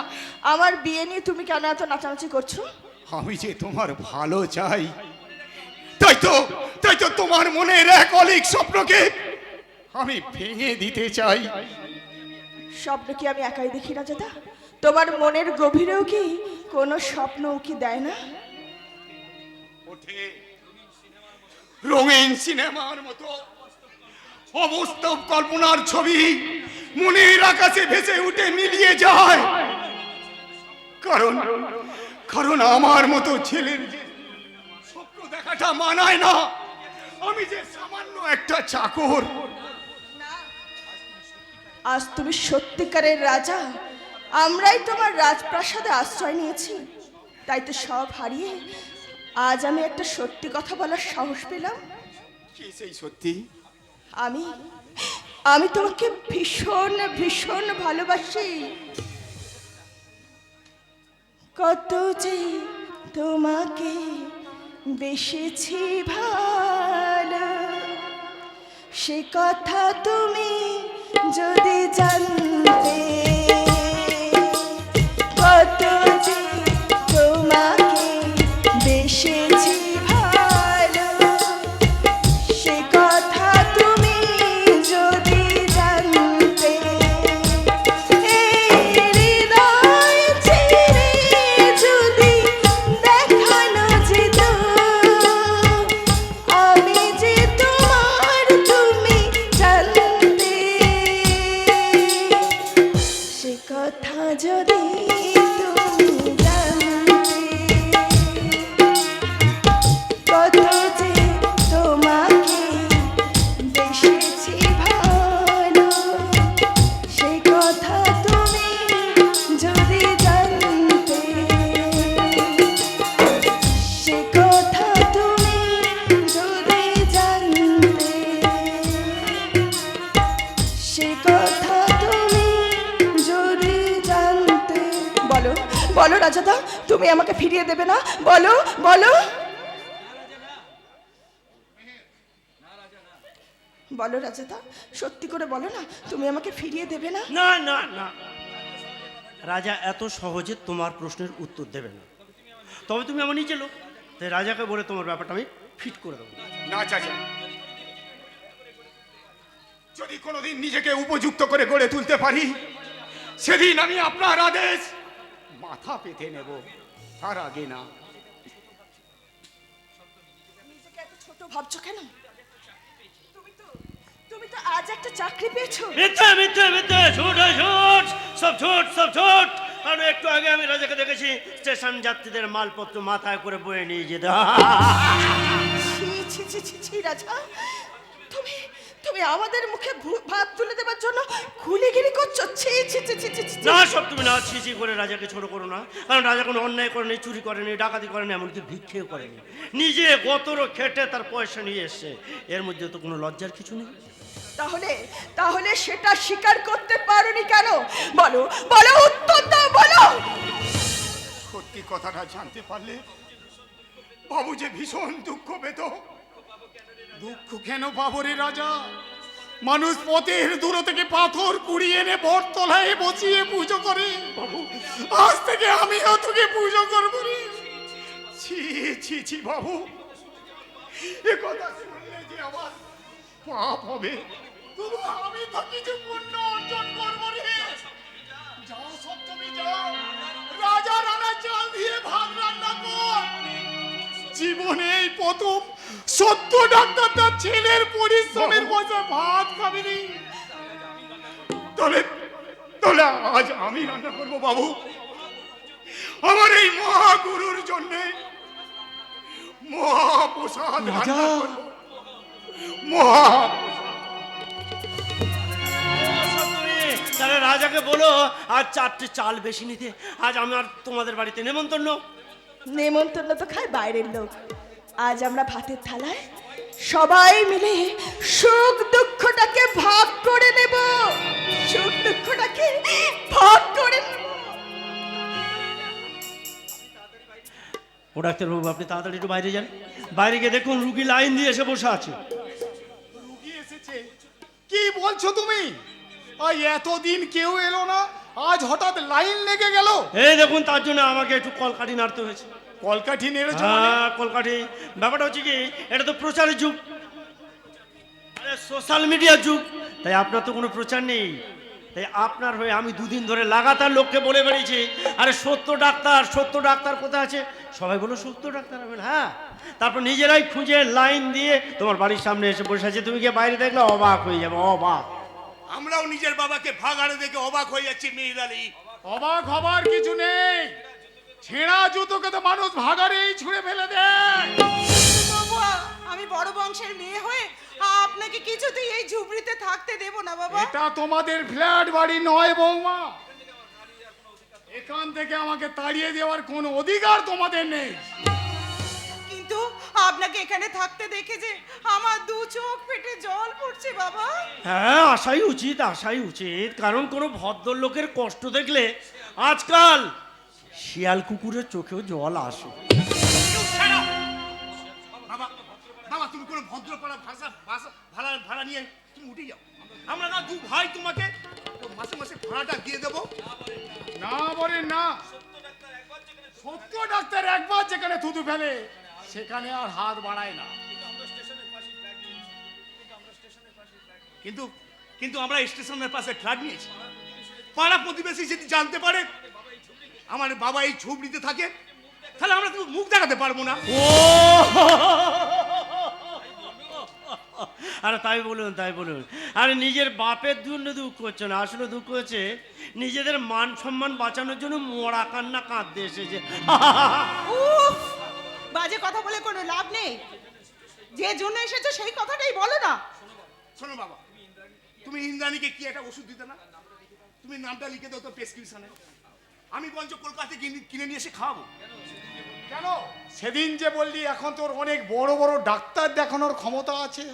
আমার বিয়ে নিয়ে তুমি কেন এত নাচানাচি করছো? আমি যে তোমার ভালো চাই, তাই তো তোমার মনের এক অলিক স্বপ্নকে আমি ভেঙে দিতে চাই। স্বপ্ন কি আমি একাই দেখি রাজাদা? তোমার মনের গভীরেও কি কোনো স্বপ্ন কি দেয় না? ওঠে রঙিন সিনেমার মতো অবাস্তব কল্পনার ছবি মনের আকাশে ভেসে উঠে মিলিয়ে যায়। কারণ আমার মতো ছেলের যে স্বপ্ন দেখাটা মানায় না। আমি যে সামান্য একটা চাকর। আজ তুমি সত্যিকারের রাজা। আমরাই তোমার রাজপ্রাসাদে আশ্রয় নিয়েছি, তাই তো সব হারিয়ে আজ আমি একটা সত্যি কথা বলার সাহস পেলাম। কি সেই সত্যি? আমি তোমাকে ভীষণ ভীষণ ভালোবাসি। কত যে তোমাকে বেসেছি ভালো, সে কথা তুমি যদি জানতে। কত যে তোমাকে বেসেছি ভালো, সে কথা তুমি যদি জানতে। এই হৃদয় ছেড়ে যদি দেখানো যেত আমি যে তোমার, তুমি জানতে। সে কথা যদি তুমি জানতে। কত যে তোমাকে বেসেছি ভালো, সে কথা তুমি যদি জানতে। সে কথা তুমি যদি জানতে। সে কথা তুমি যদি জানতে। বলো বলো রাজাদা, তুমি আমাকে ফিরিয়ে দেবে না? বলো বলো বলো রাজাদা, সত্যি করে বলো না, তুমি আমাকে ফিরিয়ে দেবে না? না না না, রাজা এত সহজে তোমার প্রশ্নের উত্তর দেবে না। তবে তুমি আমার নিচে লোক, তাই রাজাকে বলে তোমার ব্যাপারটা আমি ফিট করে দেবো। না চাচা, যদি কোনোদিন নিজেকে উপযুক্ত করে গড়ে তুলতে পারি, সেদিন আমি আপনার আদেশ মাথা পেতে নেব, তার আগে না। নিজেকে এত ছোট ভাবছো কেন? তুমি তো আজ একটা চাকরি পেয়েছো। মিথ্যে মিথ্যে মিথ্যে, ঝুট ঝুট, সব ঝুট সব ঝুট। কারণ একটু আগে আমি রাজাকে দেখেছি স্টেশন যাত্রীদের মালপত্র মাথায় করে বয়ে নিয়ে যেতে। ছি ছি ছি ছি ছি রাজা, তুমি আমাদের মুখে ভাত তুলে দেবার জন্য খুলিগিরি করছো। ছি ছি ছি ছি ছি ছি। না, সব তুমি না ছিছি করে রাজাকে ছোট করো না। কারণ রাজা কোনো অন্যায় করেনি, চুরি করেনি, ডাকাতি করেনি, এমনকি ভিক্ষেও করেনি। নিজে গতর খেটে তার পয়সা নিয়ে এসছে। এর মধ্যে তো কোনো লজ্জার কিছু নেই। তাহলে সেটা স্বীকার করতে পারোনি কেন? বলো বলো, উত্তর দাও, বলো। সত্যি কথাটা জানতে পারলে বাবু যে ভীষণ দুঃখ পেত। দুঃখ কেন পাবো রে রাজা? মানুষ পথের দূর থেকে পাথর কুড়িয়ে এনে বটতলায় বসিয়ে পুজো করে। বাবু, আজ থেকে আমিও তোকে পুজো করবো রে। ছি ছি ছি বাবু, এ কথা শুনলে যে আমার পাপ হবে, তবু আমি তো কিছু পুণ্য অর্জন করবো রে। যাও সপ্তমী, যাও রাজা রানা চাল দিয়ে ভাত রান্না কর। জীবনে এই প্রথম সত্য ডাক্তার তার ছেলের পরিশ্রমের পয়সা ভাত খাবি নি। তাহলে আজ আমি রান্না করবো বাবু, আমার এই মহাগুরুর জন্য মহাপ্রসাদ রান্না করবো। তাহলে রাজাকে বলো আজ 4টে চাল বেশি নিতে। আজ আমার তোমাদের বাড়িতে নেমন্তন্ন। নেমন্তন্ন তো খায় বাইরের লোক। আজ আমরা ভাতের থালায় সবাই মিলে সুখ দুঃখটাকে ভাগ করে নেব। সুখ দুঃখটাকে ভাগ করে নেব। ডাক্তারবাবু আপনি তাড়াতাড়ি একটু বাইরে যান, বাইরে গিয়ে দেখুন রুগী লাইন দিয়ে এসে বসে আছে। রুগী এসেছে? কি বলছো তুমি? ওই এতদিন কেউ এলো না, আজ হঠাৎ লাইন লেগে গেল? এই দেখুন তার জন্য আমাকে একটু কলকাঠি নাড়তে হয়েছে। কলকাঠি নেড়েছো মানে? হ্যাঁ কলকাঠি। ব্যাপারটা হচ্ছে কি, এটা তো প্রচারের যুগ, সোশ্যাল মিডিয়ার যুগ, তাই আপনার তো কোনো প্রচার নেই। তাই আপনার হয়ে আমি দুদিন ধরে লাগাতার লোককে বলে বেরিয়েছি, আরে সত্য ডাক্তার কোথায় আছে? সবাই বলো সত্য ডাক্তার হবেন। হ্যাঁ, তারপর নিজেরাই খুঁজে লাইন দিয়ে তোমার বাড়ির সামনে এসে বসে আছে। তুমি গিয়ে বাইরে দেখলে অবাক হয়ে যাবে, অবাক। আমরাও নিজের বাবাকে ভাগাড়ে দেখে অবাক হয়ে যাচ্ছি মিহির আলী। অবাক হবার কিছু নেই, ছেঁড়া জুতোকে তো মানুষ ভাগাড়েই ছুঁড়ে ফেলে দেয়। বাবা, আমি বড় বংশের মেয়ে হয়ে আপনাকে কিছুতেই এই ঝুপড়িতে থাকতে দেব না বাবা। এটা তোমাদের ফ্ল্যাট বাড়ি নয় বৌমা, এখান থেকে আমাকে তাড়িয়ে দেওয়ার কোনো অধিকার তোমাদের নেই। কিন্তু আপনাকে এখানে থাকতে দেখে যে আমার দু চোখ ফেটে জল পড়ছে বাবা। হ্যাঁ আসাই উচিত, কারণ কোনো ভদ্রলোকের কষ্ট দেখলে আজকাল শিয়াল কুকুরের চোখেও জল আসে। বাবা বাবা, তুমি কোনো ভদ্রপাড়া ভাড়া নিয়ে তুমি উঠে যাও। আমরা না দু ভাই তোমাকে মাসে মাসে ভাড়াটা দিয়ে দেবো। না বলে না, সত্য ডাক্তার একবার যেখানে থুতু ফেলে সেখানে আর হাত বাড়ায় না। কিন্তু কিন্তু আমরা স্টেশনের পাশে ফ্ল্যাট নিয়েছি। পাড়া প্রতিবেশী যদি জানতে পারে আমার বাবা এই ঝুপড়িতে থাকে, তাহলে আমরা তো মুখ দেখাতে পারবো না। ও আরে তাই বলুন। আরে নিজের বাপের জন্য দুঃখ হচ্ছে না, আসলে দুঃখ হচ্ছে নিজেদের মান সম্মান বাঁচানোর জন্য মরা কান্না কাঁদতে এসেছে। উফ, বাজে কথা বলে কোনো লাভ নেই। যে জন্য এসেছো সেই কথাটাই বলো না। শোনো বাবা, তুমি ইন্দ্রাণীকে কি একটা ওষুধ দিতে না? তুমি নামটা লিখে দাও তো প্রেসক্রিপশনে, আমি বঞ্চ কলকাতা কিনে নিয়ে এসে খাওয়াবো। কেন? সেদিন যে বললি এখন তোর অনেক বড় বড় ডাক্তার দেখানোর ক্ষমতা আছে।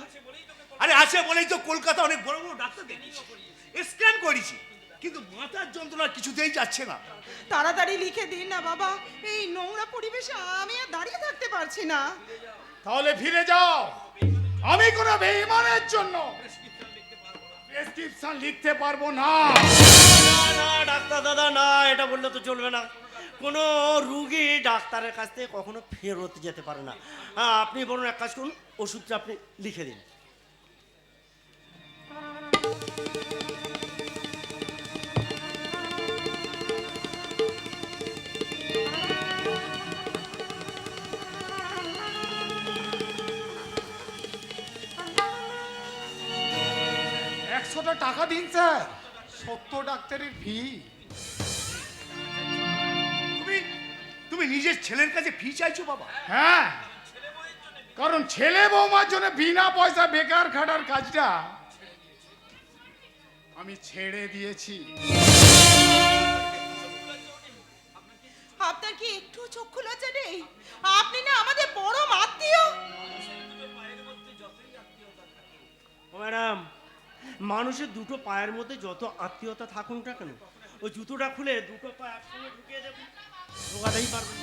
আরে আছে বলেই তো কলকাতা অনেক বড় বড় ডাক্তার দেখিয়েছি, স্ক্যান করেছি, কিন্তু মাথার যন্ত্রণা কিছুতেই যাচ্ছে না। তাড়াতাড়ি লিখে দিন না বাবা, এই নোংরা পরিবেশে আমি আর দাঁড়িয়ে থাকতে পারছি না। তাহলে ফিরে যাও, আমি কোনো বেঈমানের জন্য প্রেসক্রিপশন লিখতে পারবো না। না ডাক্তার দাদা না, এটা বললে তো চলবে না। কোনো রুগী ডাক্তারের কাছ থেকে কখনো ফেরত যেতে পারে না। আপনি বলুন, এক কাজ করুন, ওষুধটা আপনি লিখে দিন। টাকা দিন স্যার, সত্য ডাক্তারের ফি। তুমি নিজের ছেলের কাছে ফি চাইছো বাবা? হ্যাঁ, কারণ ছেলে বৌমার জন্য বিনা পয়সা বেকার খাটার কাজটা আমি ছেড়ে দিয়েছি। আপনার কি একটু চক্ষু লজ্জা নেই? আপনি না আমাদের বড় আত্মীয়। ম্যাডাম, মানুষের দুটো পায়ের মধ্যে যত আত্মীয়তা থাকুন না কেন, ওই জুতোটা খুলে দুটো পা একসঙ্গে ঢুকিয়ে দেবেন, ঢোকাতেই পারবেন।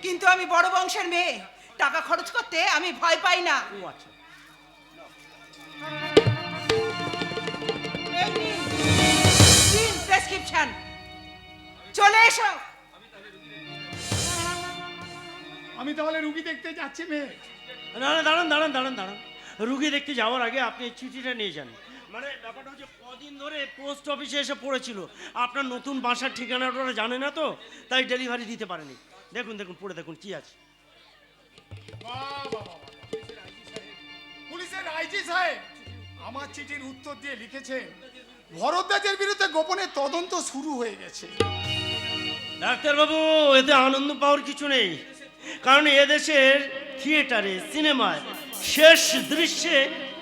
কিন্তু আমি বড় বংশের মেয়ে, টাকা খরচ করতে আমি ভয় পাই না। ও আচ্ছা, এই নিন, প্রেসক্রিপশন, চলে এসো। আমি তাহলে রুগী দেখতে যাচ্ছি মেয়ে। না দাঁড়ান। রুগী দেখতে যাওয়ার আগে আপনি চিঠিটা নিয়ে যান। মানে ব্যাপারটা হচ্ছে, কদিন ধরে পোস্ট অফিসে এসে পড়েছিল, আপনার নতুন বাসার ঠিকানাটা ওরা জানে না তো, তাই ডেলিভারি দিতে পারেনি। দেখুন পড়ে দেখুন কি আছে। পুলিশের আইজি সাহেব আমার চিঠির উত্তর দিয়ে লিখেছেন, ভরদ্বাজের বিরুদ্ধে গোপনে তদন্ত শুরু হয়ে গেছে। ডাক্তারবাবু, এতে আনন্দ পাওয়ার কিছু নেই, কারণ এদেশের থিয়েটারে, সিনেমায় শেষ দৃশ্যে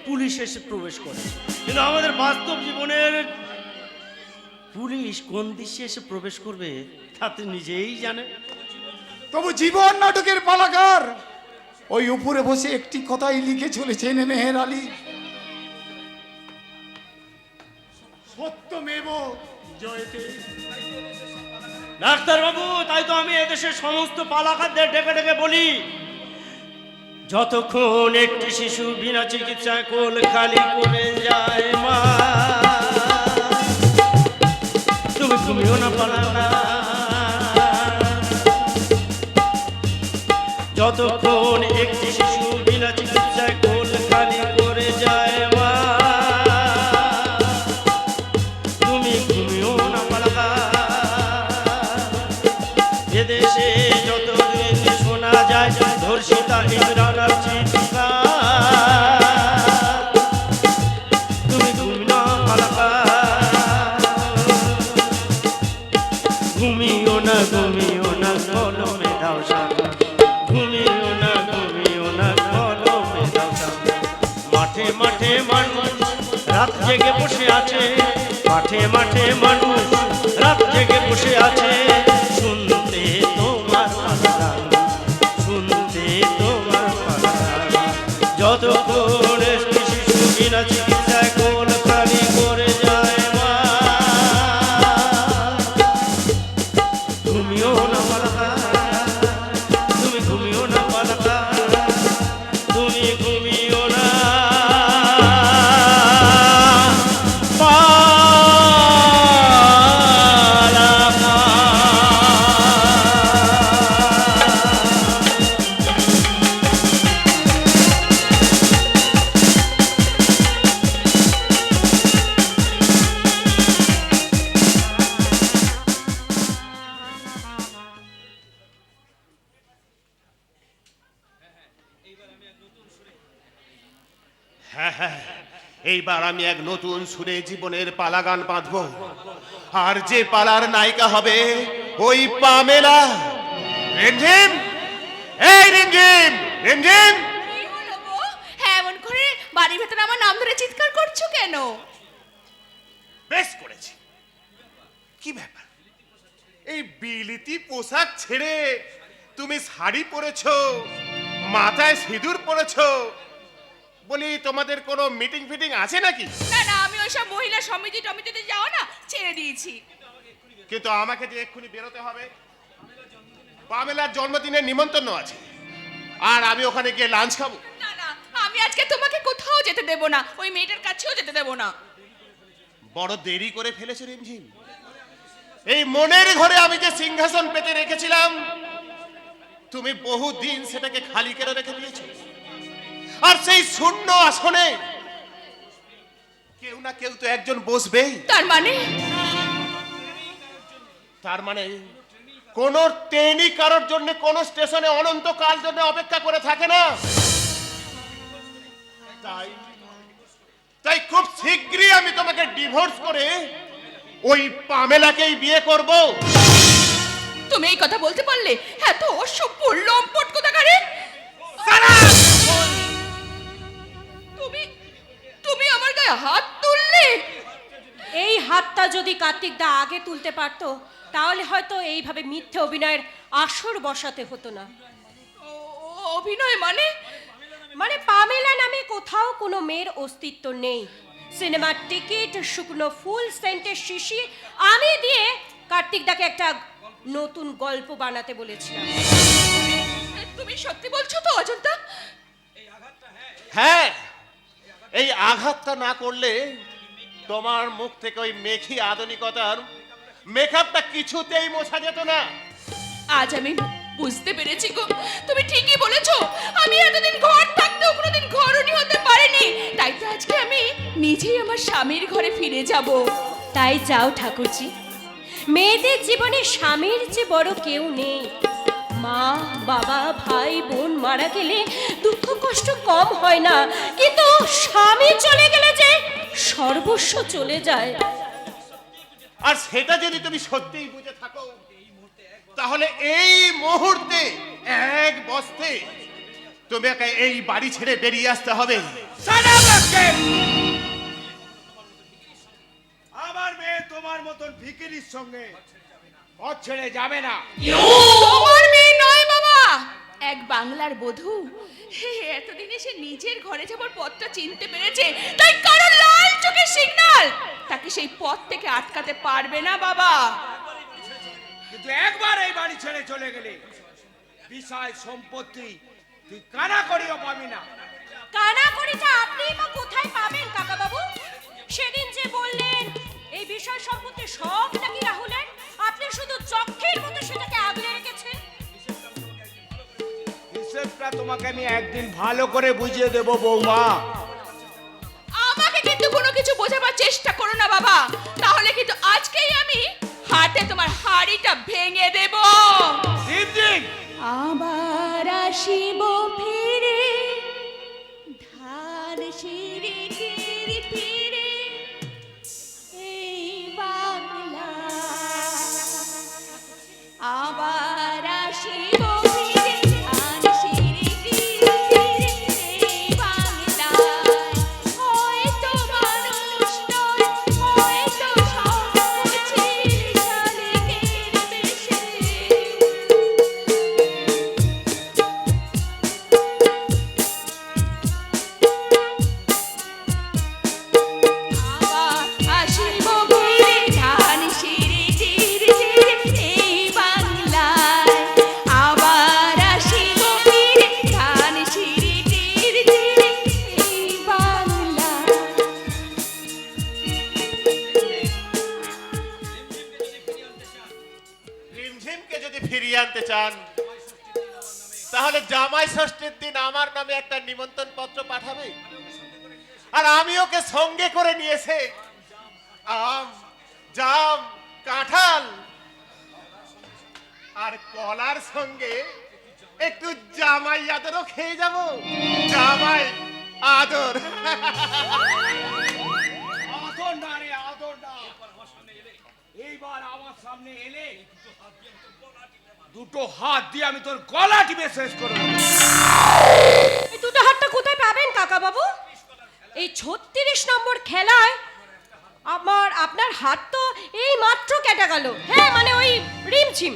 পুলিশ এসে প্রবেশ করে, কিন্তু আমাদের বাস্তব জীবনের পুলিশ কোন দৃশ্যে এসে প্রবেশ করবে তাতে নিজেই জানে। তবু জীবন নাটকের পালাকার ওই উপরে বসে একটি কথাই লিখে চলেছেন মেহের আলী, সত্যমেব জয়তে। ডাক্তারবাবু, তাই তো আমি এদেশের সমস্ত পালাকারদের ডেকে ডেকে বলি, যতক্ষণ একটি শিশু বিনা চিকিৎসায় কোল খালি করে যায় মা, তুমি তুমিও না পালানা। যতক্ষণ একটি শিশু বিনা চিকিৎসায় কোল খালি করে যায় মা, তুমি তুমিও না পালানা। এদেশে যতদিন শোনা যায় ধর্ষিতা ইমরানার চিৎকার, তুমি তুমি না পালানা। ঘুমিও না ঘুমিও না কলমে দাও সারা, ঘুমিও না ঘুমিও না কলমে দাও সারা। মাঠে মাঠে মানুষ রাত জেগে বসে আছে, মাঠে মাঠে মানুষ রাত জেগে বসে আছে, শুনতে তোমার পালাগান, শুনতে তোমার পালাগান। যতক্ষণ একটি শিশু বিনা চিকিৎসায় কোল খালি করে যায় মা, ঘুমিও না পালাগান, তুমি ঘুমিও না পালাগান, তুমি ঘুমিও না এইবার আমি এক নতুন সুরে জীবনের পালাগান বাঁধবো, আর যে পালার নায়িকা হবে ওই পামেলা। রিমঝিম, এই রিমঝিম, রিমঝিম। এমন করে বাড়ির ভেতরে আমার নাম ধরে চিৎকার করছো কেন? বেশ করেছি। কি ব্যাপার, এই বিলিতি পোশাক ছেড়ে তুমি শাড়ি পরেছো, মাথায় সিঁদুর পরেছো, বলি তোমাদের কোনো মিটিং ফিটিং আছে নাকি? না না, আমি ওইসব মহিলা সমিতি টমিটিতে যাও না, ছেড়ে দিয়েছি। কিন্তু আমাকে যে এক্ষুনি বেরোতে হবে, পামেলার জন্মদিনের নিমন্ত্রণ আছে, আর আমি ওখানে গিয়ে লাঞ্চ খাবো। না না, আমি আজকে তোমাকে কোথাও যেতে দেব না, ওই মেয়েটার কাছেও যেতে দেব না। বড় দেরি করে ফেলেছো রিমঝিম। এই মনের ঘরে আমি যে সিংহাসন পেতে রেখেছিলাম, তুমি বহুদিন সেটাকে খালি করে রেখে দিয়েছো, আর সেই শূন্য আসনে কেউ না কেউ তো একজন বসবেই। তার মানে কোন ট্রেনই কারোর জন্য কোন স্টেশনে অনন্তকাল জন্য অপেক্ষা করে থাকে না। তাই খুব শীঘ্রই আমি তোমাকে ডিভোর্স করে ওই পামেলাকেই বিয়ে করব। তুমি এই কথা বলতে পারলে? এত অসভ্য লম্পট কোথাকারে! তুমি আমার গায়ে হাত তুললে। এই হাতটা যদি কার্তিক দা আগে তুলতে পারতো, তাহলে হয়তো এইভাবে মিথ্যে অভিনয়ের আসর বসাতে হতো না। অভিনয় মানে? মানে পামেলা নামে কোথাও কোনো মেয়ের অস্তিত্ব নেই। সিনেমার টিকিট, শুকনো ফুল, সেন্টের শিশি আমি দিয়ে কার্তিক দাকে একটা নতুন গল্প বানাতে বলেছিলাম। তুমি সত্যি বলছো তো অজন্তা? হ্যাঁ, এই আঘাতটা না করলে তোমার মুখ থেকে ওই মেখি আধুনিকতার মেকআপটা কিছুতেই মোছা যেত না। আজ আমি বুঝতে পেরেছি গো, তুমি ঠিকই বলেছো। আমি এতদিন ঘর থাকতেও কোনোদিন ঘরণী হতে পারিনি, তাই তো আজকে আমি নিজেই আমার স্বামীর ঘরে ফিরে যাব। তাই যাও ঠাকুরজি, মেয়েদের জীবনে স্বামীর যে বড় কেউ নেই। মা, বাবা, ভাই, বোন মারা গেলে দুঃখ কষ্ট কম হয় না, কিন্তু স্বামী চলে গেলে যে সর্বস্ব চলে যায়। আর সেটা যদি তুমি সত্যিই বুঝে থাকো, তাহলে এই মুহূর্তে এক বস্তে তোমাকে এই বাড়ি ছেড়ে বেরিয়ে আসতে হবে। আমার মেয়ে তোমার মতন ভিখিরির সঙ্গে পথ ছেড়ে যাবে না। তোমার মেয়ে নয় বাবা, এক বাংলার বধূ। এতদিনে সে নিজের ঘরে যাবার পথটা চিনতে পেরেছে, তাই কারো লাল চোখের সিগন্যাল তাকে সেই পথ থেকে আটকাতে পারবে না বাবা। কিন্তু কিন্তু একবার এই বাড়ি ছেড়ে চলে গেলে বিষয় সম্পত্তি তুই কানা করিও পাবি না। কানাকড়িটা আপনিই বা কোথায় পাবেন কাকা বাবু? সেদিন যে বললেন এই বিষয় সম্পত্তি সব নাকি রাহুলের, আপনি শুধু চক্ষের মতো সেটাকে আগলে রেখেছেন। হিসেবটা তোমাকে আমি একদিন ভালো করে বুঝিয়ে দেব বৌমা। আমাকে কিন্তু কোনো কিছু বোঝাবার চেষ্টা করো না বাবা, তাহলে কিন্তু আজকেই আমি হাতে তোমার হাড়িটা ভেঙে দেব। দিন আবার আসিব ফিরে ধান সিঁড়ি ফিরে এই বাংলা, আবার আসিব ফিরে ধান সিঁড়ি ফিরে এই বাংলায়, হয়তো মানুষ নয়, হয়তো সবুজের শালিকের বেশে। আবার আসিব ফিরে ধান সিঁড়ি এই বাংলায়, আবার আসিব ফিরে ধান সিঁড়ি এই বাংলায়। রিমঝিমকে যদি ফিরিয়ে আনতে চান তাহলে জামাই ষষ্ঠীর দিন আমার নামে একটা নিমন্ত্রণ পত্র পাঠাবে, আর আমি ওকে সঙ্গে করে নিয়েছে আম, জাম, কাঁঠাল আর কলার সঙ্গে একটু জামাই আদরও খেয়ে যাব। জামাই আদর। আদর না রে, আদর না। এইবার আমার সামনে এলে দুটো হাত দিয়ে আমি তোর গলা টিপে শেষ করে দেব। এই দুটো হাতটা কোথায় পাবেন কাকা বাবু? এই 36 নম্বর খেলায় আপনার হাত তো এই মাত্র কেটে গেল। হ্যাঁ মানে ওই রিমঝিম,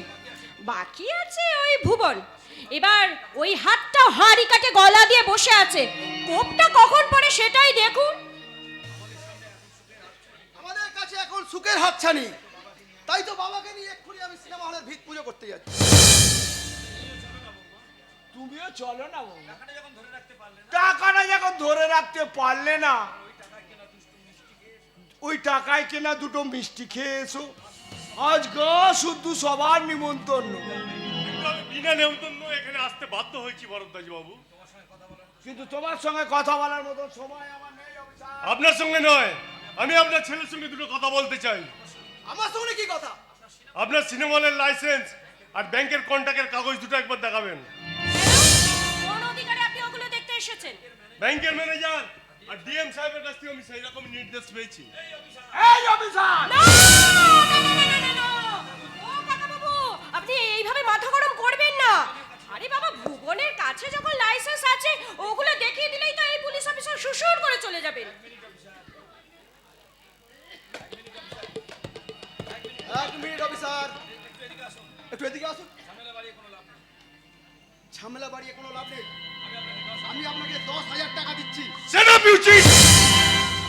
বাকি আছে ওই ভুবন। এবার ওই হাতটা হাঁড়ি কাটে গলা দিয়ে বসে আছে, কোপটা কখন পড়ে সেটাই দেখুন। আমাদের কাছে এখন সুখের হাতছানি, তাই তো বাবাকে নিয়ে এক্ষুনি আমি সিনেমা হলের ভিত পুজো করতে যাচ্ছি। তুমিও চলো না বৌমা। টাকাটা যখন ধরে রাখতে পারলে না, ওই টাকায় কেনা দুটো মিষ্টি খেয়ে এসো। আজ গা শুদ্ধ সবার নিমন্ত্রণ। কিন্তু আমি বিনা নেমন্তন্ন এখানে আসতে বাধ্য হয়েছি ভরদ্বাজ বাবু। কিন্তু তোমার সঙ্গে কথা বলার মতো সময় আমার নেই অফিসার। আপনার সঙ্গে নয়, আমি আপনার ছেলের সঙ্গে দুটো কথা বলতে চাই। আমার সঙ্গে কি কথা? আপনার সিনেমা হলের লাইসেন্স আর ব্যাংকের কন্ট্যাক্টের কাগজ দুটো একবার দেখাবেন। কোন অধিকারে আপনি ওগুলো দেখতে এসেছেন? ব্যাংকের ম্যানেজার আর ডিএম সাহেবের কাছ থেকে আমি সেই রকম নির্দেশ পেয়েছি। এই অফিসার, ও কাকা বাবু, আপনি এইভাবে মাথা গরম করবেন না। আরে বাবা, ভুবনের কাছে যখন লাইসেন্স আছে ওগুলো দেখিয়ে দিলেই তো এই পুলিশ অফিসার সুসুর করে চলে যাবেন। এক মিনিট অফিসার, একটু এদিকে আসুন। ঝামেলা বাড়িয়ে কোনো লাভ নেই। আমি আপনাকে 10,000 টাকা দিচ্ছি। Shut up, you cheat!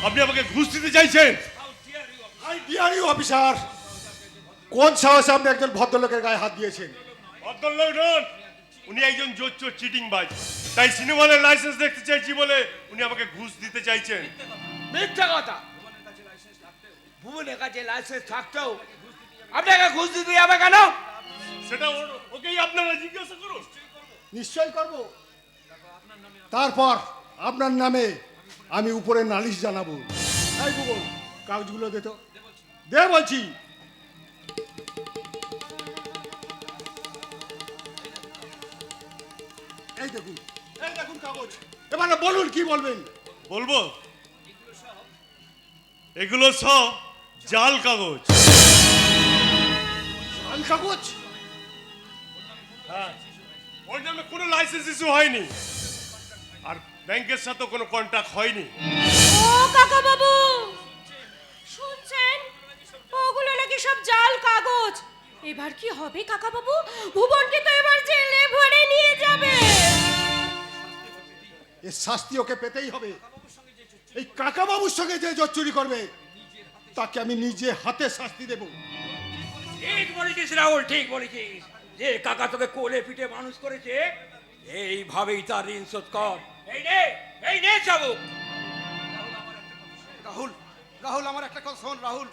আপনি আমাকে ঘুষ দিতে চাইছেন? আই ডিয়ার ইউ অফিসার, কোন সাহসে আপনি একজন ভদ্রলোকের গায়ে হাত দিয়েছেন? ভদ্রলোক নন, উনি একজন জোচ্চোর চিটিং বাজ। তাই সিনেমা হলের লাইসেন্স দেখতে চাইছি বলে উনি আমাকে ঘুষ দিতে চাইছেন। মিথ্যা কথা। ভুবনের কাছে লাইসেন্স থাকতেও আপনাকে ঘুষ দিতে যাবে কেন? সেটা ওকেই আপনারা জিজ্ঞাসা করুন। নিশ্চয় করব। তারপর আপনার নামে আমি উপরে নালিশ জানাবো। এই ভুবন, কাগজগুলো দে তো, দে বলছি। এই দেখুন, এই দেখুন কাগজ। এবারে বলুন কি বলবেন। বলবো, এগুলো সব জাল কাগজ। জাল কাগজ? হ্যাঁ, ওর নামে কোনো লাইসেন্স ইস্যু হয়নি, আর ব্যাংকের সাথে কোনো কন্ট্যাক্ট হয়নি। ও কাকা বাবু, শুনছেন? ওগুলো নাকি সব জাল কাগজ। এবার কি হবে কাকা বাবু? ভুবনকে তো এবার জেলে ভরে নিয়ে যাবে। এর শাস্তি ওকে পেতেই হবে। এই কাকাবাবুর সঙ্গে যে জোর চুরি করবে তাকে আমি নিজে হাতে শাস্তি দেব। ঠিক বলেছিস রাহুল, ঠিক বলেছিস। যে কাকা তোকে কোলে পিঠে মানুষ করেছে, এইভাবেই তার ঋণ শোধ কর। এই নে চাবুক। রাহুল, রাহুল আমার একটা কথা শোন রাহুল।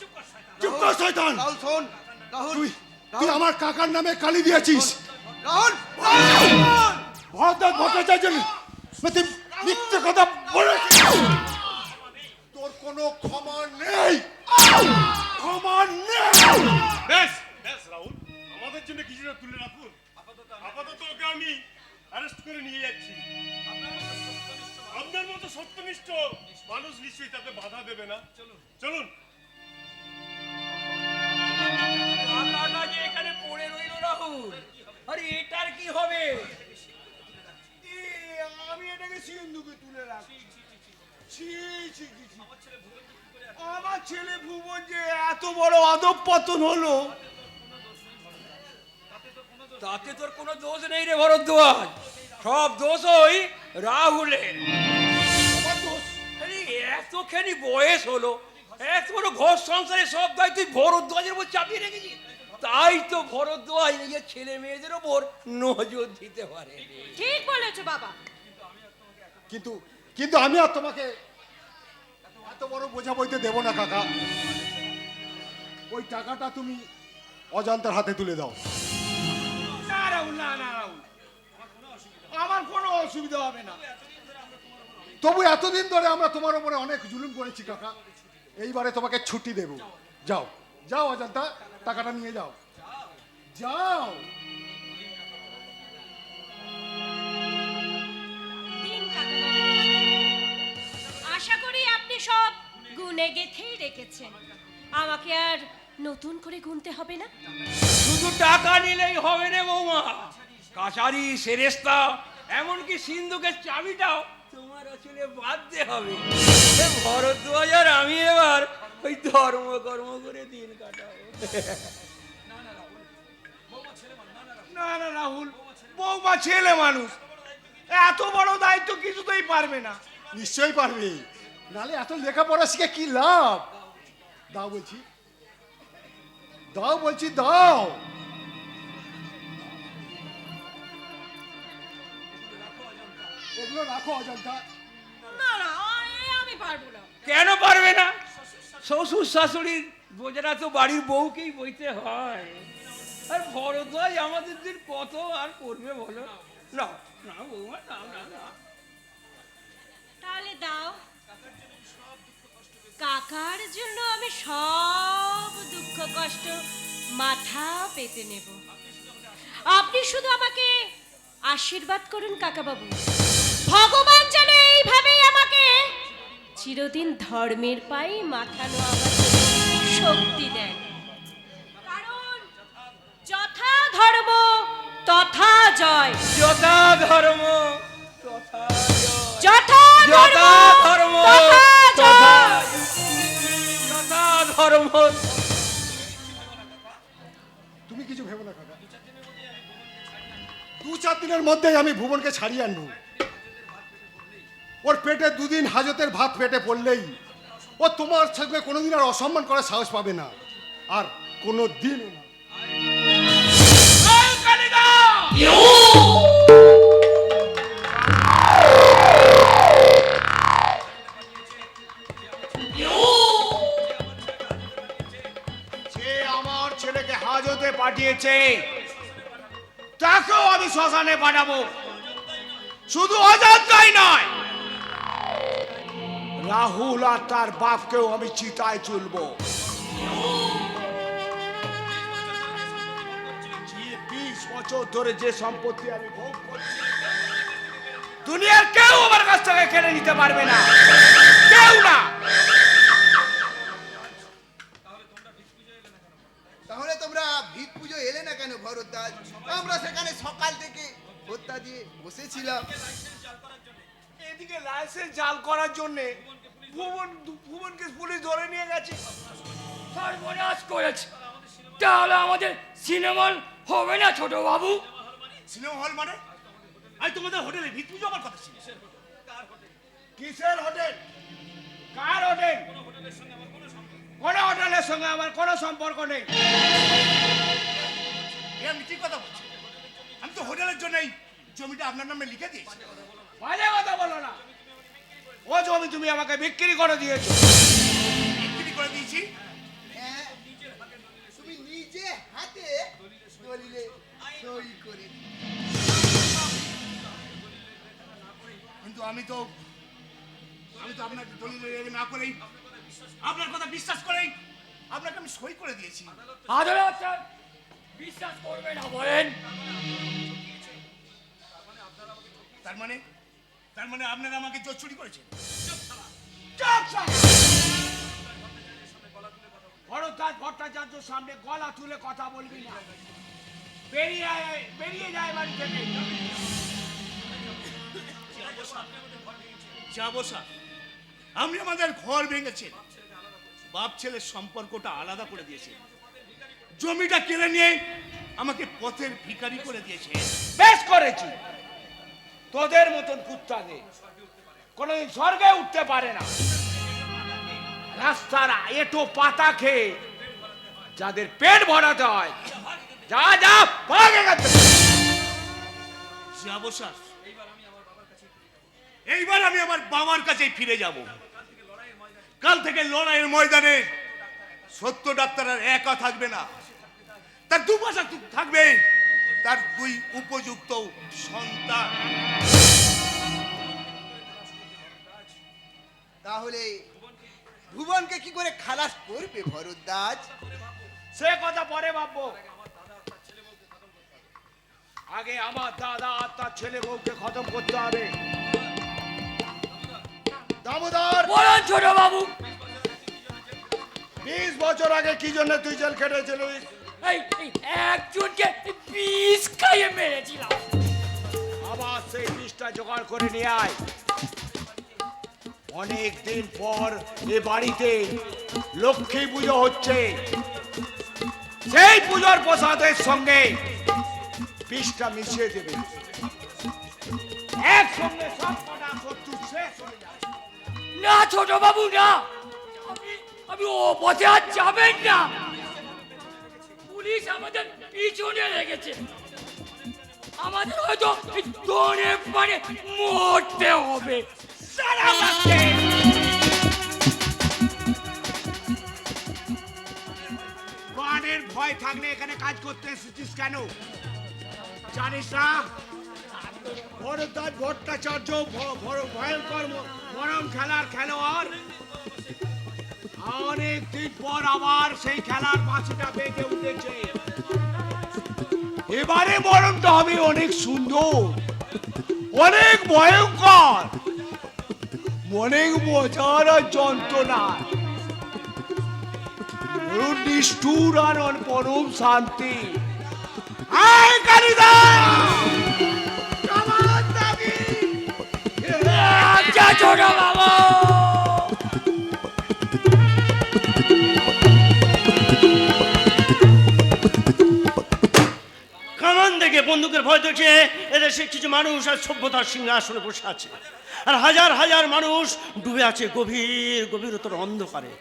চুপ কর শয়তান। রাহুল শোন, রাহুল তুই আমার কাকার নামে কালি দিয়েছিস। রাহুল, ভরদ্বাজ ভট্টাচার্য তুই মিথ্যে কথা বলেছিস। তোর কোনো ক্ষমা নেই, ক্ষমা নেই। বেশ বেশ রাহুল, আমাদের জন্য কিছুটা তুলে রাখুন। আপাতত ওকে আমি অ্যারেস্ট করে নিয়ে যাচ্ছি। আপনার মতো সত্যনিষ্ঠ মানুষ নিশ্চয়ই তাতে বাধা দেবে না। চলুন। কাকাটা যে এখানে পড়ে রইল রাহুল, আরে এটার কি হবে? আমি এটাকে সিন্ধুকে তুলে রাখছি। আমার ছেলে ভুবন যে এত বড় অধঃপতন হলো, তাতে তোর কোনো দোষ নেই রে ভরদ্বাজ, সব দোষ ওই রাহুলের। আরে এতখানি বয়স হলো, এত বড় ঘর সংসারে সব দায় তুই ভরদ্বাজের উপর চাপিয়ে রেখেছিস। তাই তো ভরদ্বাজ নিজের ছেলে মেয়েদের ওপর নজর দিতে পারে। ঠিক বলেছো বাবা। কিন্তু কিন্তু আমি আর তোমাকে এত বড় বোঝা বইতে দেবো না কাকা। ওই টাকাটা তুমি অজান্তার হাতে তুলে দাও। না রাহুল, না না রাহুল, আমার কোনো অসুবিধা হবে না। তবু এতদিন ধরে আমরা তোমার উপরে অনেক জুলুম করেছি কাকা, এইবারে তোমাকে ছুটি দেব। যাও যাও অজান্তা, টাকাটা নিয়ে যাও, যাও। দিন কাকাবাবু। আশা করি আপনি সব গুনে গেথেই রেখেছেন, আমাকে আর নতুন করে গুনতে হবে না। শুধু টাকা নিলেই হবে না বৌমা, কাছারি সেরেস্তা এমনকি সিন্ধুকের চাবিটাও তোমার আসলে বাঁধতে হবে। ভরদ্বাজ আর আমি এবার ওই ধর্মকর্ম করে দিন কাটাবো। না না রাহুল, বৌমা ছেলে মানুষ, এত বড় দায়িত্ব কিছুতেই পারবে না। নিশ্চয়ই পারবে, নালে এত লেখাপড়া শিখে কি লাভ? দাও বলছি, দাও বলছি, দাও। এগুলো রাখো অজান্তা। না না, আমি পারবো না। কেন পারবে না? শ্বশুর শাশুড়ির বোঝাটা তো বাড়ির বউকেই বইতে হয়। আর ভরদ্বাজ আমাদের দিন কত আর করবে বলো? না না বৌমা, না না না। তাহলে দাও, কাকার জন্য আমি সব দুঃখ কষ্ট মাথা পেতে নেব। আপনি শুধু আমাকে আশীর্বাদ করুন কাকাবাবু, ভগবান যেন এইভাবেই আমাকে চিরদিন ধর্মের পায়ে মাথা নোয়াবার শক্তি দেন। কারণ যথা ধর্ম তথা জয়। যথা ধর্ম তথা যথা যথা ধর্ম তথা তথা জয়। যথা ধর্ম। তুমি কিছু ভেবো না কাকা, 2-4 দিনের মধ্যেই আমি ভুবনকে ছাড়িয়ে আনবো। ওর পেটে 2 দিন হাজতের ভাত পেটে পড়লেই ও তোমার সঙ্গে কোনোদিন আর অসম্মান করার সাহস পাবে না, আর কোনো দিনও না। যে আমার ছেলেকে হাজতে পাঠিয়েছে তাকেও আমি শ্মশানে পাঠাবো। শুধু অজান্তাই নয়, রাহুল আর তার বাপকেও আমি চিতায় তুলবো। যে 20 বছর ধরে যে সম্পত্তি আমি ভোগ করছি, দুনিয়ার কেউ আমার কাছ থেকে কেড়ে নিতে পারবে না, কেউ না। তাহলে তোমরা ভিত পুজো এলে না কেন ভরদ্বাজ? আমরা সেখানে সকাল থেকে হত্যা দিয়ে বসেছিলাম। এদিকে লাইসেন্স জাল করার জন্য ভুবনকে পুলিশ ধরে নিয়ে গেছে। সর্বনাশ করেছে। তাহলে আমাদের সিনেমা হবে না ছোট বাবু? সিনেমা হল মানে? আমি তোমাদের হোটেলে ভিত পুজো আমার কথা ছিল। কিসের হোটেল? কার হোটেল? কোন হোটেলের সঙ্গে আমার কোনো সম্পর্ক নেই। এ আমি ঠিক কথা বলছি। আমি তো হোটেলের জন্য এই জমিটা আপনার নামে লিখে দিয়েছি। বাজে কথা বলো না। ও জমি তুমি আমাকে বিক্রি করে দিয়েছো। বিক্রি করে দিয়েছি? হ্যাঁ, তুমি নিজে হাতে দলিলে সই করে দিলে। কিন্তু আমি তো আপনার দলিল না করেই, আপনার কথা বিশ্বাস করেই আপনাকে আমি সই করে দিয়েছি। আদালত বিশ্বাস করবে না বলেন? তার মানে আপনারা আমাকে জোর চুরি করেছেন। ভরদ্বাজ ভট্টাচার্যর সামনে গলা তুলে কথা বলবি না। বেরিয়ে যায় বাড়ি থেকে। যাবো স্যার। আপনি আমাদের ঘর ভেঙেছেন, বাপ ছেলের সম্পর্কটা আলাদা করে দিয়েছেন, জমিটা কেড়ে নিয়ে আমাকে পথের ভিখারি করে দিয়েছে। বেশ করেছি। তোদের মতন কুত্তাদের কোনোদিন স্বর্গে উঠতে পারে না। রাস্তার এটো পাতা খেয়ে যাদের পেট ভরাতে হয়, যা যা ভাগ এখান থেকে। যাবো স্যার। এইবার আমি আমার বাবার কাছেই ফিরে যাব। কাল থেকে লড়াইয়ের ময়দানে সত্য ডাক্তার আর একা থাকবে না, তার দু পাশা থাকবে তার দুই উপযুক্ত সন্তান। তাহলে ভুবনকে কি করে খালাস করবে ভরদ্বাজ? সে কথা পরে ভাববো। আগে আমার দাদা আর তার ছেলে বউকে খতম করতে হবে। দামোদর, বলেন ছোট বাবু। 20 বছর আগে কি জন্য তুই জেল খেটেছিলিস? এই একজনকে বিষ খাইয়ে মেরেছিলাম। আবার সেই বিষটা জোগাড় করে নিয়ে আয়। অনেক দিন পর এ বাড়িতে লক্ষ্মী পুজো হচ্ছে, সেই পুজোর প্রসাদের সঙ্গে বিষটা মিশিয়ে দেবে। একসঙ্গে সব কটা শত্রু শেষ হয়ে যাবে। না ছোট বাবু না, আমি ও পথে আর যাবেন না। পুলিশ আমাদের পিছনে লেগেছে, আমাদের হয়তো দনে পানে মরতে হবে। সারা রাতে বানের ভয় থাকলে এখানে কাজ করতে এসেছিস কেন? জানিস না ভরদ্বাজ ভট্টাচার্য ভয়ঙ্কর মরণ খেলার খেলোয়াড়। অনেক দিন পর আবার সেই খেলার বাঁশিটা বেজে উঠেছে। এবারে মরণটা হবে অনেক সুন্দর, অনেক ভয়ঙ্কর, অনেক মজার আর যন্ত্রণা, নিষ্ঠুর আর পরম শান্তি। আয় কালিদা, ছোট বাবু। কামান দেখে বন্দুকের ভয় দেখে এদেশে কিছু মানুষ আর সভ্যতার সিংহাসনে বসে আছে, আর হাজার হাজার মানুষ ডুবে আছে গভীর গভীরতর অন্ধকারে।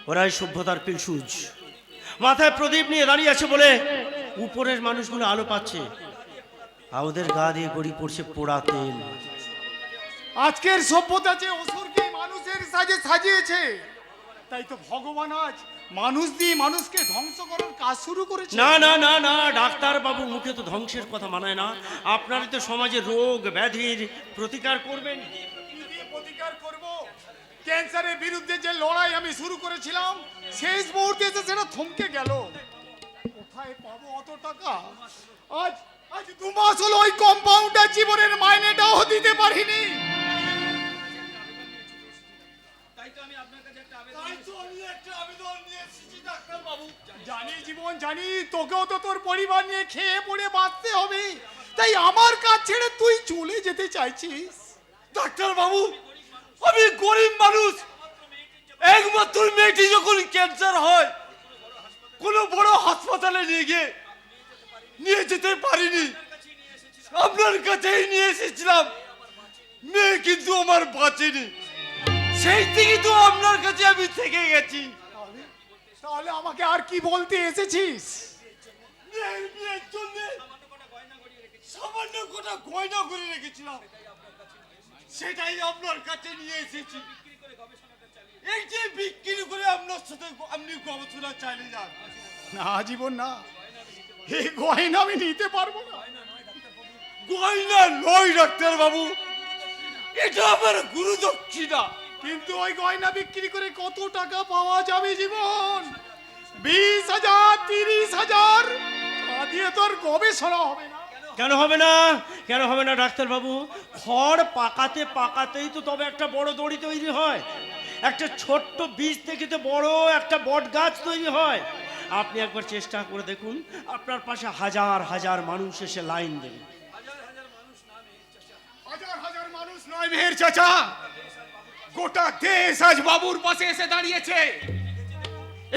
ওরাই সভ্যতার পিলসুজ, মাথায় প্রদীপ নিয়ে দাঁড়িয়ে আছে বলে উপরের মানুষগুলো আলো পাচ্ছে, আর ওদের গা দিয়ে গড়ি পড়ছে পোড়া তেল। আজকের সভ্যতা যে অসুরকে মানুষের সাজে সাজিয়েছে, তাই তো ভগবান আজ মানুষ দিয়ে মানুষকে ধ্বংস করার কাজ শুরু করেছে। না না না না, ডাক্তার বাবু মুখে তো ধ্বংসের কথা মানায় না। আপনারই তো সমাজে রোগ ব্যাধির প্রতিকার করবেন। কি দিয়ে প্রতিকার করব? ক্যান্সারের বিরুদ্ধে যে লড়াই আমি শুরু করেছিলাম, শেষ মুহূর্তে এসে সেটা থমকে গেল। কোথায় পাবো অত টাকা? আজ 2 মাস হলো ওই কম্পাউন্ডার জীবনের মাইনেটাও দিতে পারিনি। জানি জীবন, জানি তোকেও তো তোর পরিবার নিয়ে খেয়ে পড়ে বাঁচতে হবে, তাই আমার কাজ ছেড়ে তুই চলে যেতে চাইছিস? ডাক্তার বাবু, আমি গরিব মানুষ, একমাত্র মেয়েটি যখন ক্যান্সার হয় কোনো বড় হাসপাতালে নিয়ে যেতে পারিনি, আপনার কাছেই নিয়ে এসেছিলাম। মেয়ে কিন্তু আমার বাঁচেনি, সেই থেকে তো আপনার কাছে আমি থেকে গেছি। তাহলে আমাকে আর কি বলতে এসেছিস? মেয়ের বিয়ের জন্য সামান্য কটা গয়না করে রেখেছিলাম, সেটাই আপনার কাছে নিয়ে এসেছি। এই যে বিক্রি করে আপনার সাথে আপনি গবেষণা চালিয়ে যান। না জীবন না, এই গয়না আমি নিতে পারবো না। গয়না নয় ডাক্তার বাবু, এটা আমার গুরু দক্ষিণা। কিন্তু ওই গয়না বিক্রি করে কত টাকা পাওয়া যাবে জীবন? 20,000, 30,000 তা দিয়ে তোর গবেষণা হবে না। কেন হবে না? কেন হবে না ডাক্তার বাবু? খড় পাকাতে পাকাতেই তো তবে একটা বড় দড়ি তৈরি হয়। একটা ছোট্ট বীজ থেকে তো বড় একটা বট গাছ তৈরি হয়। আপনি একবার চেষ্টা করে দেখুন, আপনার পাশে হাজার হাজার মানুষ এসে লাইন দেবে। হাজার হাজার মানুষ নয় মেহের চাচা, গোটা দেশ আজ বাবুর পাশে এসে দাঁড়িয়েছে।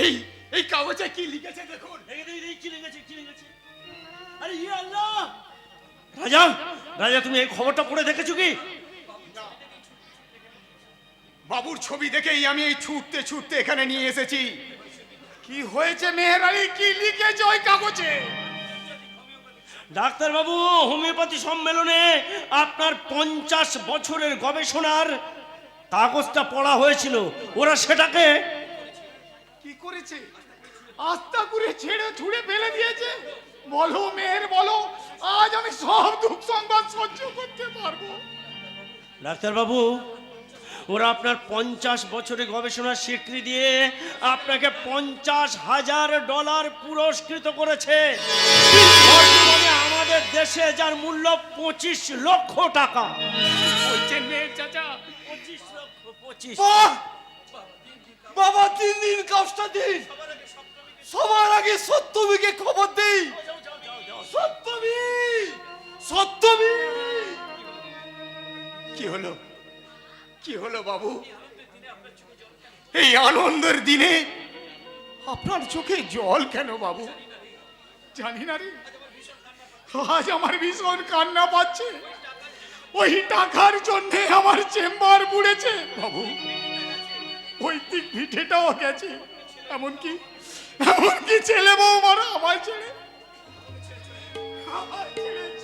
এই এই কাগজে কি লিখেছে দেখুন। কি লিখেছে, কি লিখেছে? আরে ইয়ে আল্লাহ! রাজা, রাজা তুমি এই খবরটা পড়ে দেখেছো কি? বাবুর ছবি দেখেই আমি এই ছুটতে ছুটতে এখানে নিয়ে এসেছি। কি হয়েছে মেহের আলী, কি লিখেছে ওই কাগজে? ডাক্তার বাবু, হোমিওপ্যাথি সম্মেলনে আপনার 50 বছরের গবেষণার কাগজটা পড়া হয়েছিল। ওরা সেটাকে কি করেছে? আস্থা করে ছেড়ে ছুড়ে ফেলে দিয়েছে। বলো মেহের বলো, আজ আমি সব দুঃখ সংবাদ সহ্য করতে পারবো? ডাক্তার বাবু, ওরা আপনার 50 বছরের গবেষণার স্বীকৃতি দিয়ে আপনাকে $50,000 পুরস্কৃত করেছে। বর্তমানে আমাদের দেশে যার মূল্য 25 লক্ষ টাকা। বলছেন মেহের চাচা? 25 লক্ষ, 25। বাবা 3 দিন কাজটা দিন, সবার আগে সত্যমিকে খবর দেই। সত্যমি, সত্যমি! কি হলো, কি হলো বাবু? এই আনন্দের দিনে আপনার চোখে জল কেন বাবু? জানি না রে, আজ আমার ভীষণ কান্না পাচ্ছে। ওই টাকার জন্য আমার চেম্বার পুড়েছে বাবু, ওই দিক ভিটেটাও গেছে, এমনকি ছেলে বউ মারা আমার ছেড়ে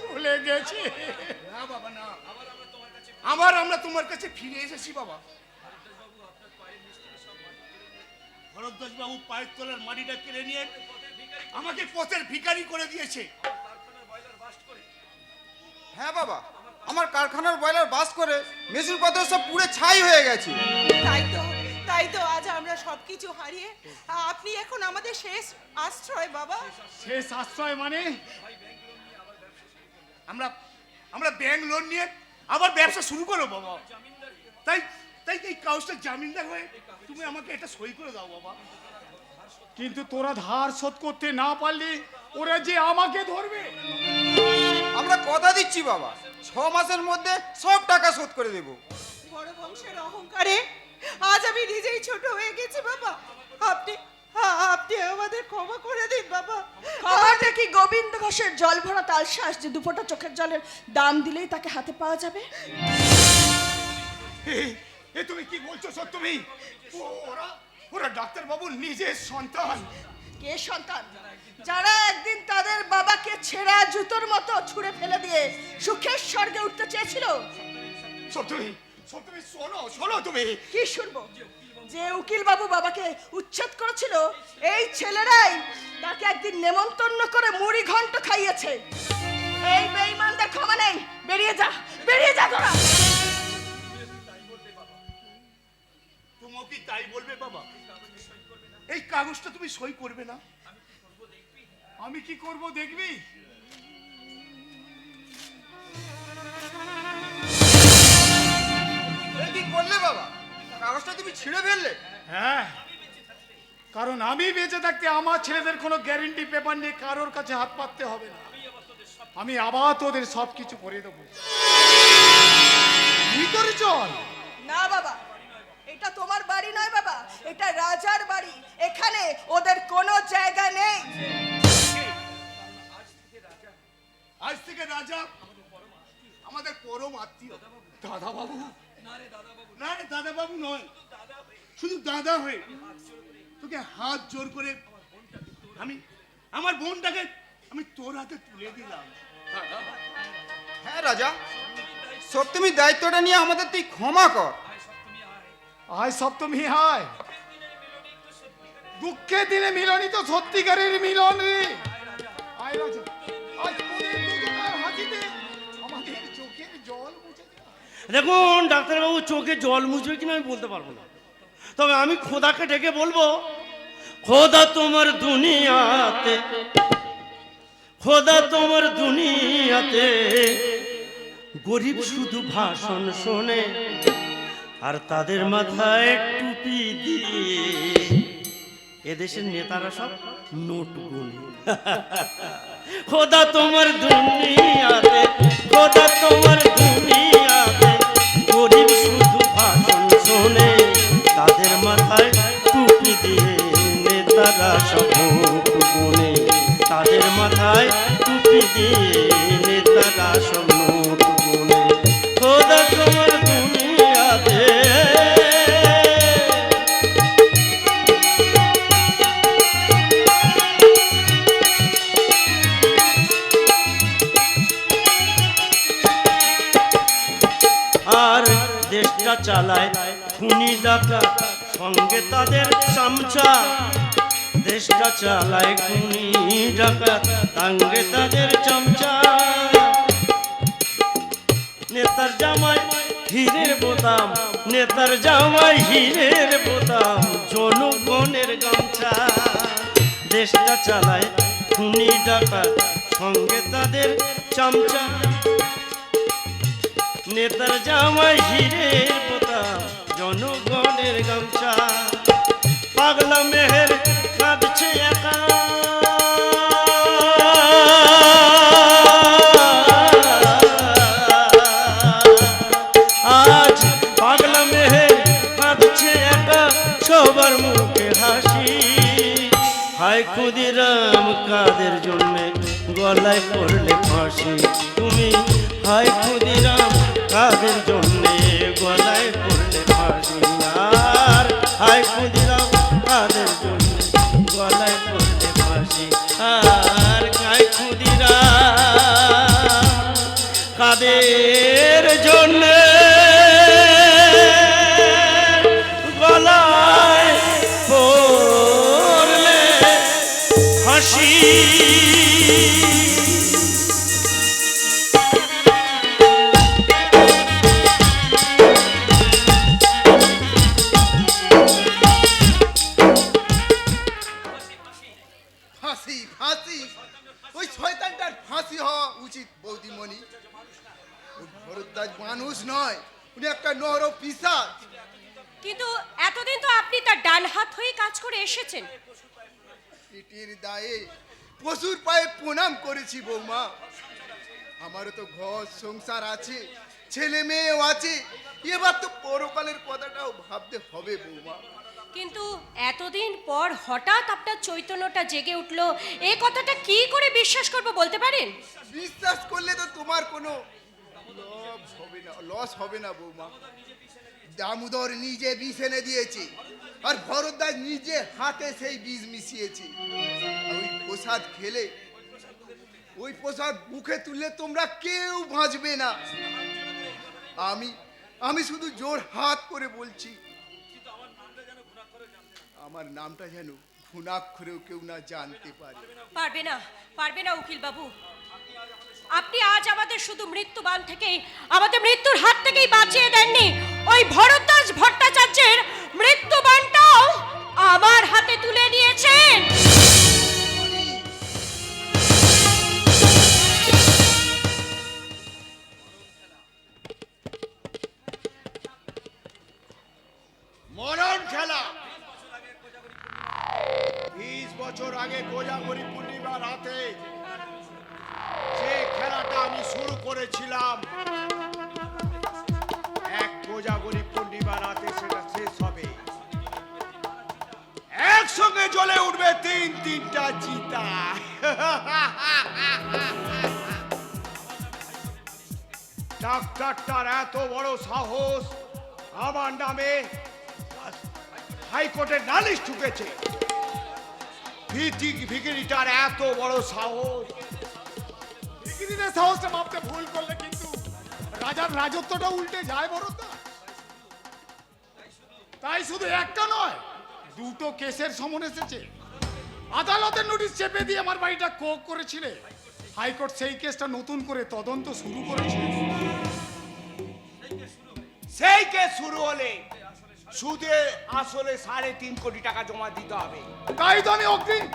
চলে গেছে। না বাবা না, আবার আমরা তোমার কাছে ফিরে এসেছি বাবা। ভরদ্বাজ বাবু পায়ের তলার মাটিটা কেড়ে নিয়ে আমাকে পথের ভিখারি করে দিয়েছে। হ্যাঁ বাবা, আমার কারখানার বয়লার বাস করে মেশিনপত্র সব পুড়ে ছাই হয়ে গেছে। তাই তো আজ আমরা সবকিছু হারিয়ে আপনি এখন আমাদের শেষ আশ্রয় বাবা। শেষ আশ্রয় মানে? আমরা ব্যাংক লোন নিয়ে আবার ব্যবসা শুরু করো বাবা। তাই তাই এই কাগজটা জামিনদার হয়ে তুমি আমাকে এটা সই করে দাও বাবা। কিন্তু তোরা ধার শোধ করতে না পারলে ওরা যে আমাকে ধরবে। আমরা কথা দিচ্ছি বাবা, 6 মাসের মধ্যে সব টাকা শোধ করে দেব। বড় বংশের অহংকারে আজ আমি নিজেই ছোট হয়ে গেছি বাবা। আপনি আমাদের ক্ষমা করে দিন বাবা। ক্ষমাটা কি গোবিন্দ ঘোষের জল ভরা তালশ্বাস যে দুফোঁটা চোখের জলের দাম দিলেই তাকে হাতে পাওয়া যাবে? এ তুমি কি বলছো সত্যমি? ওরা ওরা ডাক্তার বাবুর নিজের সন্তান। কে সন্তান? যারা একদিন তাদের বাবাকে ছেঁড়া জুতোর মতো ছুঁড়ে ফেলে দিয়ে সুখের স্বর্গে উঠতে চেয়েছিল। সত্যমি, সত্যমি শোনো, শোনো তুমি। কি শুনবো? যে উকিল বাবু বাবাকে উচ্ছেদ করেছিল, এই ছেলেরাই তাকে একদিন নেমন্তন্ন করে মুড়ি ঘন্ট খাইয়েছে। এই বেঈমানদের ক্ষমা নেই। বেরিয়ে যা, বেরিয়ে যা তোরা। তুমি কি তাই বলবে বাবা? এই কাগজটা তুমি সই করবে না? আমি কি করব দেখবি? কি করলে বাবা? কাগজটা তুমি ছিঁড়ে ফেললে? হ্যাঁ, কারণ আমি বেঁচে থাকতে আমার ছেলেদের কোনো গ্যারেন্টি পেপার নিয়ে কারোর কাছে হাত পাততে হবে না। আমি আবার তোদের সবকিছু করে দেবো। ভিতরে চল। না বাবা, এটা তোমার বাড়ি নয় বাবা, এটা রাজার বাড়ি। এখানে ওদের কোনো জায়গা নেই। আজ থেকে রাজা আমাদের পরম আত্মীয়। দাদা বাবু? না রে দাদা বাবু নয়, শুধু দাদা হয়ে তোকে হাত জোর করে আমি আমার বোনটাকে আমি তোর হাতে তুলে দিলাম। হ্যাঁ রাজা, সপ্তমীর দায়িত্বটা নিয়ে আমাদের তুই ক্ষমা কর। আয় সপ্তমী আয়, দুঃখের দিনে মিলনই তো সত্যিকারের মিলন রে। আয় রাজা, আজ তোদের দুজনের হাসিতে আমাদের চোখের জল মুছে যা। দেখুন ডাক্তারবাবু, চোখে জল মুছবে কিনা আমি বলতে পারবো না, তবে আমি খোদাকে ডেকে বলবো, খোদা তোমার দুনিয়াতে, খোদা তোমার দুনিয়াতে গরিব শুধু ভাষণ শোনে আর তাদের মাথায় টুপি দিয়ে এদেশের নেতারা সব নোট গুনে। খোদা তোমার দুনিয়াতে, খোদা তোমার দুনিয়াতে গরিব শুধু ভাষণ শোনে, তাদের মাথায় টুপি দিয়ে নেতারা সব নোট গুনে, তাদের মাথায় টুপি দিয়ে নেতারা সব নোট গুনে। খোদা তোমার দুনিয়াতে। আর দেশটা চালায় খুনি ডাকাত, সঙ্গে তাদের চামচা। দেশটা চালায় খুনি ডাকাত, সঙ্গে তাদের চামচা। নেতার জামাই হীরের বোতাম, নেতার জামাই হীরের বোতাম, জনগণের গামছা। দেশটা চালায় খুনি ডাকাত, সঙ্গে তাদের চামচা। নেতার জামাই হীরের বোতাম, জনগণের গামছা। পাগলা মেহের কাঁদছে একা, আজ পাগলা মেহের কাঁদছে একা, সবার মুখে হাসি। হায় ক্ষুদিরাম কাদের জন্যে গলায় পড়লে ফাঁসি তুমি, হায় ক্ষুদিরাম কাদের জন্যে গলায় পড়লে ফাঁসি। আর হায় ক্ষুদিরাম কাদের জন্যে গলায় পড়লে ফাঁসি। আর হায় ক্ষুদিরাম কাদের জন্যে গলায় পড়লে ফাঁসি। ফাঁসি ফাঁসি, ওই শয়তানটার ফাঁসি হওয়া উচিত বৌদিমণি। ওই ভরদ্বাজ মানুষ নয়, উনি একটা নর পিশাচ। কিন্তু এতদিন তো আপনি তার ডান হাত হয়ে কাজ করে এসেছেন। পিটির দায়ে পশুর পায়ে প্রণাম করেছি বৌমা। আমারও তো ঘর সংসার আছে, ছেলে মেয়েও আছে, এবার তো পরকালের কথাটাও ভাবতে হবে বৌমা। কিন্তু এতদিন পর হঠাৎ আপনার চৈতন্যটা জেগে উঠলো, এই কথাটা কি করে বিশ্বাস করব বলতে পারেন? বিশ্বাস করলে তো তোমার কোনো লস হবে না বৌমা। দামোদর নিজে বিষ এনে দিয়েছে, আর ভরদ্বাজ নিজে হাতে সেই বীজ মিশিয়েছে। ওই প্রসাদ খেলে, ওই প্রসাদ মুখে তুললে তোমরা কেউ বাঁচবে না। আমি শুধু জোর হাত করে বলছি, আমার নামটা যেন ঘুণাক্ষরেও কেউ না জানতে পারে। পারবে না, পারবে না উকিল বাবু। আপনি আজ আমাদের শুধু মৃত্যুবান থেকেই, আমাদের মৃত্যুর হাত থেকেই বাঁচিয়ে দেননি, ওই ভরদ্বাজ ভট্টাচার্যের মৃত্যুবানটাও আমার হাতে তুলে নিয়েছেন। মরণ খেলা 20 বছর আগে কোজাগরি পূর্ণিমা রাতে যে খেলাটা আমি শুরু করেছিলাম, এক কোজাগরি পূর্ণিমা রাতে সেটা শেষ হবে। একসঙ্গে জ্বলে উঠবে তিনটা চিতা। ডাক্তারটার এত বড় সাহস, আমার নামে হাইকোর্টে নালিশ ঠুকেছে। ভিখিরিটার এত বড় সাহস! ভিখিরিদের সাহসটা মাপতে ভুল করলে কিন্তু রাজার রাজত্বটা উল্টে যায় বড়দা। তাই শুধু একটা নয়, দুটো কেসের সমন এসেছে। আদালতের নোটিশ চেপে দিয়ে আমার বাড়িটা কোক করেছিলে, হাইকোর্ট সেই কেসটা নতুন করে তদন্ত শুরু করেছে। সেই কেস শুরু হলে সুদে আসলে 3.5 কোটি টাকা জমা দিতে হবে। তাই তো আমি অগ্রিম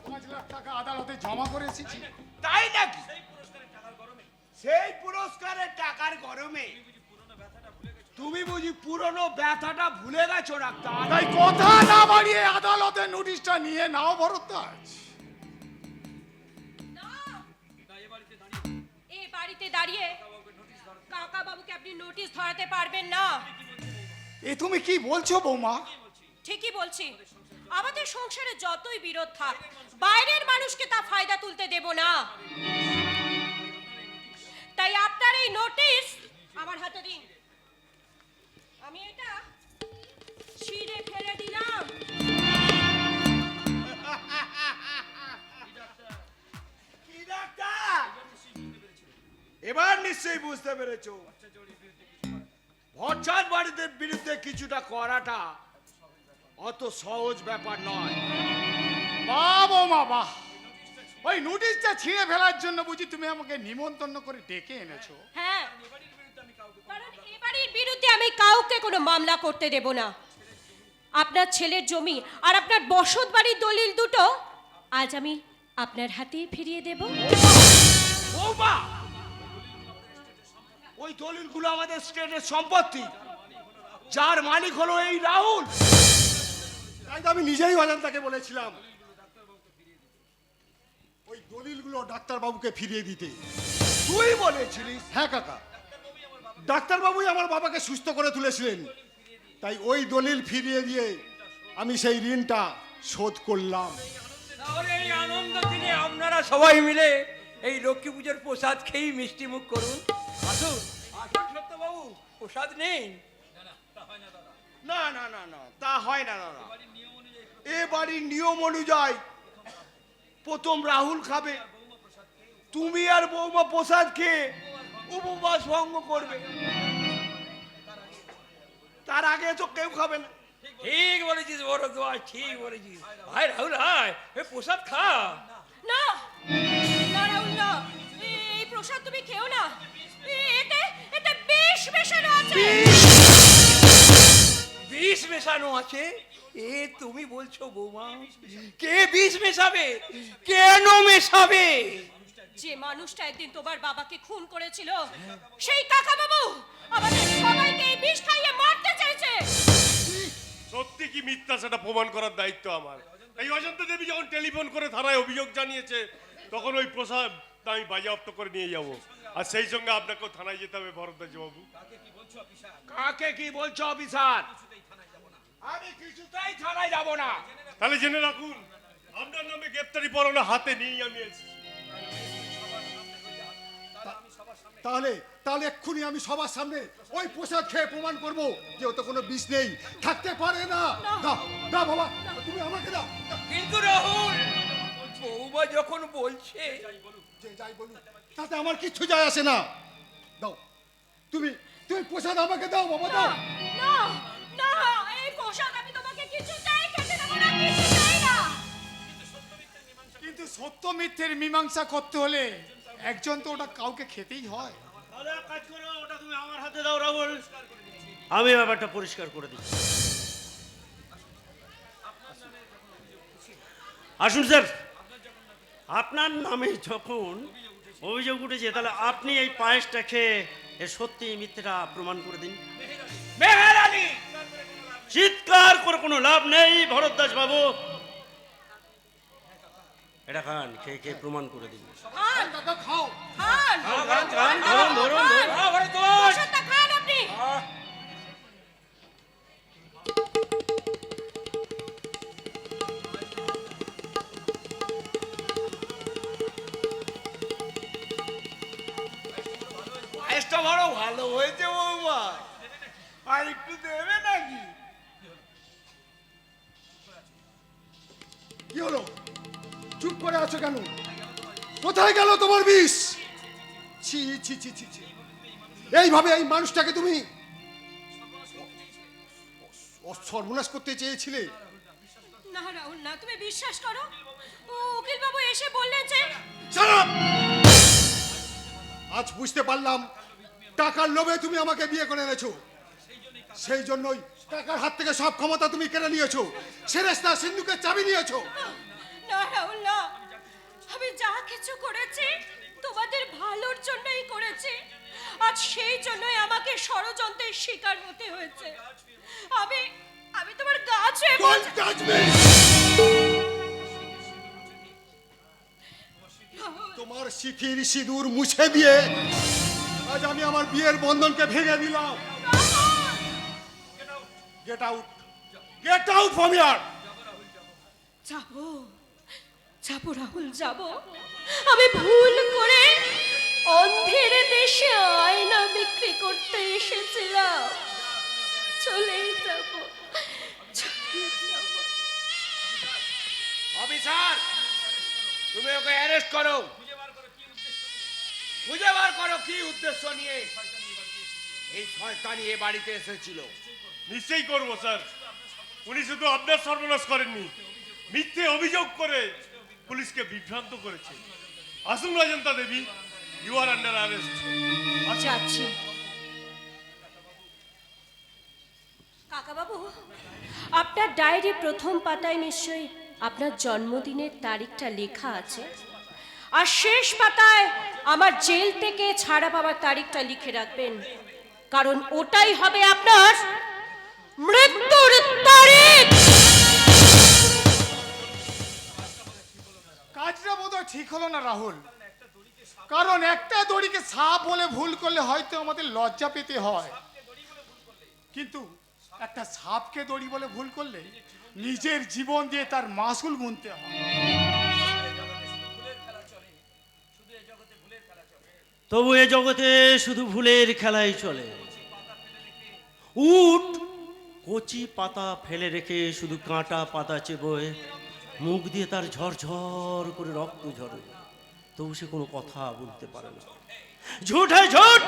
5 লাখ টাকা আদালতে জমা করে এসেছি। তাই নাকি? সেই পুরস্কারের টাকার গরমে তুমি বুঝি পুরনো ব্যথাটা ভুলে গেছো ডাক্তার? তাই কথা না বাড়িয়ে আদালতের নোটিশটা নিয়ে নাও ভরদ্বাজ। এই বাড়িতে দাঁড়িয়ে কাকা বাবুকে আপনি নোটিশ ধরাতে পারবেন না। এ তুমি কি বলছো বৌমা? ঠিকই বলছি। আমাদের সংসারে যতই বিরোধ থাক, বাইরের মানুষকে তা ফায়দা তুলতে দেব না। তাই আপনার এই নোটিশ আমার হাতে দিন। আমি এটা ছিঁড়ে ফেলে দিলাম। কি ডাক্তার, এবার নিশ্চয়ই বুঝতে পেরেছো ভরচাঁদ বাড়িতে বিরুদ্ধে কিছুটা করাটা অত সহজ ব্যাপার নয়। বাহ বৌমা বাহ, ওই নোটিশটা ছিঁড়ে ফেলার জন্য বুঝি তুমি আমাকে নিমন্ত্রণ করে ডেকে এনেছো? হ্যাঁ, কারণ এ বাড়ির বিরুদ্ধে আমি কাউকে কোনো মামলা করতে দেব না। আপনার ছেলের জমি আর আপনার বসত বাড়ির দলিল দুটো আজ আমি আপনার হাতেই ফিরিয়ে দেব। বৌমা, ওই দলিলগুলো আমাদের স্টেটের সম্পত্তি, যার মালিক হলো এই রাহুল। তাই তো আমি নিজেই অজান্তাকে বলেছিলাম ওই দলিলগুলো ডাক্তারবাবুকে ফিরিয়ে দিতে। তুই বলেছিলিস? হ্যাঁ কাকা, ডাক্তারবাবুই আমার বাবাকে সুস্থ করে তুলেছিলেন, তাই ওই দলিল ফিরিয়ে দিয়ে আমি সেই ঋণটা শোধ করলাম। তাহলে এই আনন্দ দিনে আপনারা সবাই মিলে এই লক্ষ্মী পুজোর প্রসাদ খেয়েই মিষ্টি মুখ করুন। আসুন আসুন সত্যবাবু, প্রসাদ নেই। না না না না, তা হয় না দাদা। এ বাড়ির নিয়ম অনুযায়ী প্রথম রাহুল খাবে, তুমি আর বৌমা প্রসাদ খেয়ে উপবাস ভঙ্গ করবে, তার আগে তো কেউ খাবে না। ঠিক বলেছিস বড় দোয়া, ঠিক বলেছিস ভাই রাহুল। হায় এ প্রসাদ খা। না না রাহুল না, এই প্রসাদ তুমি খেও না। এতে এতে বিষ মেশানো আছে। বিষ মেশানো আছে? এ তুমি বলছো বৌমা? কে বিষ মেশাবে? কেন মেশাবে? যে মানুষটা একদিন তোমার বাবাকে খুন করেছিল, সেই কাকা বাবু আমাদের সবাইকে এই বিষ খাইয়ে মারতে চাইছে। সত্যি কি মিথ্যা সেটা প্রমাণ করার দায়িত্ব আমার। এই অজন্তা দেবী যখন টেলিফোন করে থানায় অভিযোগ জানিয়েছে, তখন ওই প্রসাদ আমি বাজেয়াপ্ত করে নিয়ে যাব, আর সেই সঙ্গে আপনাকেও থানায় যেতে হবে ভরদ্বাজ বাবু। কাকে কি বলছো অফিসার? আমি কিছুতেই থানায় যাব না। তাহলে জেনে রাখুন, আপনার নামে গ্রেপ্তারি পরোয়ানা হাতে নিয়েই আমি এসেছি। তাহলে তাহলে এক্ষুনি আমি সবার সামনে ওই প্রসাদ খেয়ে প্রমাণ করবো যে ওতে কোনো বিষ নেই, থাকতে পারে না। দাও দাও বাবা, তুমি আমাকে দাও। কিন্তু রাহুল, বৌমা যখন বলছে, যে যাই বলুন তাতে আমার কিচ্ছু যায় আসে না। দাও, তুমি তুমি প্রসাদ আমাকে দাও বাবা, দাও। না না, এই প্রসাদ আমি তোমাকে কিছুতেই খেতে দেব না, কিছুতেই না। কিন্তু সত্য মিথ্যের মীমাংসা করতে হলে একজন তো ওটা কাউকে খেতেই হয়। তাহলে এক কাজ করো, ওটা তুমি আমার হাতে দাও রাহুল, আমি ব্যাপারটা পরিষ্কার করে দিচ্ছি। আসুন স্যার, আপনার নামে যখন অভিযোগ উঠেছে, তাহলে আপনি এই পায়েসটা খেয়ে এর সত্যি মিথ্যেটা প্রমাণ করে দিন। মেহেরানি, চিৎকার করে কোনো লাভ নেই ভরদ্বাজ বাবু, এটা খান, খেয়ে খেয়ে প্রমাণ করে দিন। খান খাও। খান খান, খান, ধরুন, ধরুন, ধরুন। প্রসাদটা খান আপনি। পায়েসটা বড় ভালো হয়েছে বৌমা, আর একটু দেবে নাকি? কি হলো? চুপ করে আছো কেন? কোথায় গেল তোমার বিষ? ছি ছি ছি ছি ছি, এইভাবে এই মানুষটাকে তুমি সর্বনাশ করতে চেয়েছিলে? না রাহুল না, তুমি বিশ্বাস করো, উকিল বাবু এসে বললেন যে Shut up! আজ বুঝতে পারলাম টাকার লোভে তুমি আমাকে বিয়ে করে এনেছো। সেই জন্যই টাকার হাত থেকে সব ক্ষমতা তুমি কেড়ে নিয়েছো, সেরেস্তা সিন্ধুকের চাবি নিয়েছো। না রাহুল না, আমি যা কিছু করেছি তোমাদের ভালোর জন্যই করেছি। আজ সেই জন্যই আমাকে ষড়যন্ত্রের শিকার হতে হয়েছে। আমি আমি তোমার গা ছুঁয়ে Don't touch me! তোমার শিথির সিঁদুর মুছে দিয়ে আজ আমি আমার বিয়ের বন্ধনকে ভেঙে দিলাম। Get out, get out from here. যাবো যাবো রাহুল যাবো, আমি ভুল করে অন্ধের দেশে আয়না বিক্রি করতে এসেছিলাম। চলে যাবো, চলে যাবো। অফিসার, তুমি ওকে অ্যারেস্ট করো। খুঁজে বার করো কি উদ্দেশ্য নিয়ে এই শয়তানি এ বাড়িতে এসেছিল। নিশ্চয়ই করবো স্যার। উনি শুধু আপনার সর্বনাশ করেননি, মিথ্যে অভিযোগ করে পুলিশকে বিভ্রান্ত করেছে। আসুন অজন্তা দেবী, ইউ আর আন্ডার অ্যারেস্ট। যাচ্ছি। কাকা বাবু, আপনার ডায়েরি প্রথম পাতায় নিশ্চয়ই আপনার জন্মদিনের তারিখটা লেখা আছে, আর শেষ পাতায় আমার জেল থেকে ছাড়া পাওয়ার তারিখটা লিখে রাখবেন, কারণ ওটাই হবে আপনার মৃত্যুর তারিখ। কাজটা বোধহয় ঠিক হলো না রাহুল, কারণ একটা দড়িকে সাপ বলে ভুল করলে হয়তো আমাদের লজ্জা পেতে হয়, কিন্তু একটা সাপকে দড়ি বলে ভুল করলে নিজের জীবন দিয়ে তার মাসুল গুনতে হয়। তবু এ জগতে শুধু ভুলের খেলাই চলে। উট কচি পাতা ফেলে রেখে শুধু কাঁটা পাতা চেবোয়, মুখ দিয়ে তার ঝরঝর করে রক্ত ঝরে, তবু সে কোনো কথা বলতে পারে না। ঝুট হ্যায় ঝুট,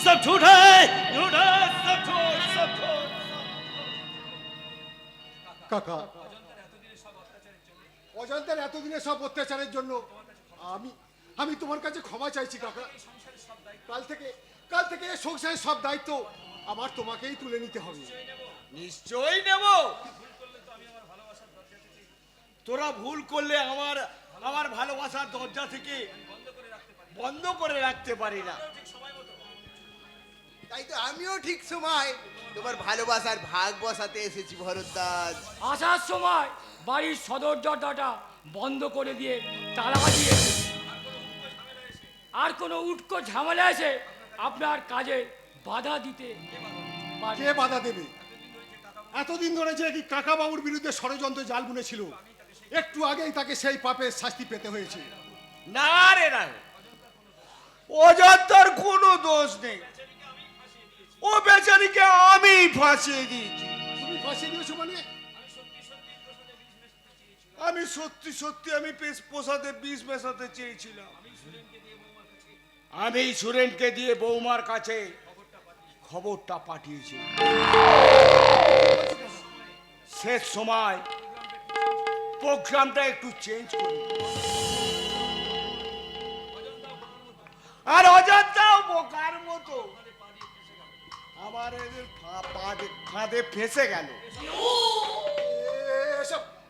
সব ঝুট হ্যায়, ঝুট হ্যায়, সব ঝুট, সব ঝুট। কাকা, অজান্তের এতদিনের সব অত্যাচারের জন্য আমি তোমার কাছে ক্ষমা চাইছি কাকা। কাল থেকে এই সংসারের সব দায়িত্ব আমার তোমাকেই তুলে নিতে হবে। নিশ্চয়ই নেব। তোরা ভুল করলে আমার ভালোবাসার দরজা থেকে বন্ধ করে রাখতে পারি না। তাই তো আমিও ঠিক সময় তোমার ভালোবাসার ভাগ বসাতে এসেছি ভরদ্বাজ। আসার সময় বাড়ির সদর দরজাটা বন্ধ করে দিয়ে তালা দিয়ে এসেছি। আর কোনো উটকো ঝামেলা এসে আপনার কাজে বাধা দিতে পারে। কে বাধা দেবে? এতদিন ধরে যে কি কাকা বাবুর বিরুদ্ধে ষড়যন্ত্র জাল বুনেছিল, একটু আগেই তাকে সেই পাপের শাস্তি পেতে হয়েছে। না রে না, অজান্তার কোনো দোষ নেই। ও বেচারিকে আমি ফাঁসিয়ে দিয়েছি। তুমি ফাঁসিয়ে দিয়েছো মানে? আমি সত্যি আমি প্রসাদে বিষ মেশাতে চেয়েছিলাম। আমি সুরেনকে দিয়ে বৌমার কাছে খবরটা পাঠিয়েছি। শেষ সময় প্রোগ্রামটা একটু চেঞ্জ করি, আর অজান্তাও বোকার মতো আমার ফাঁদে ফেসে গেল।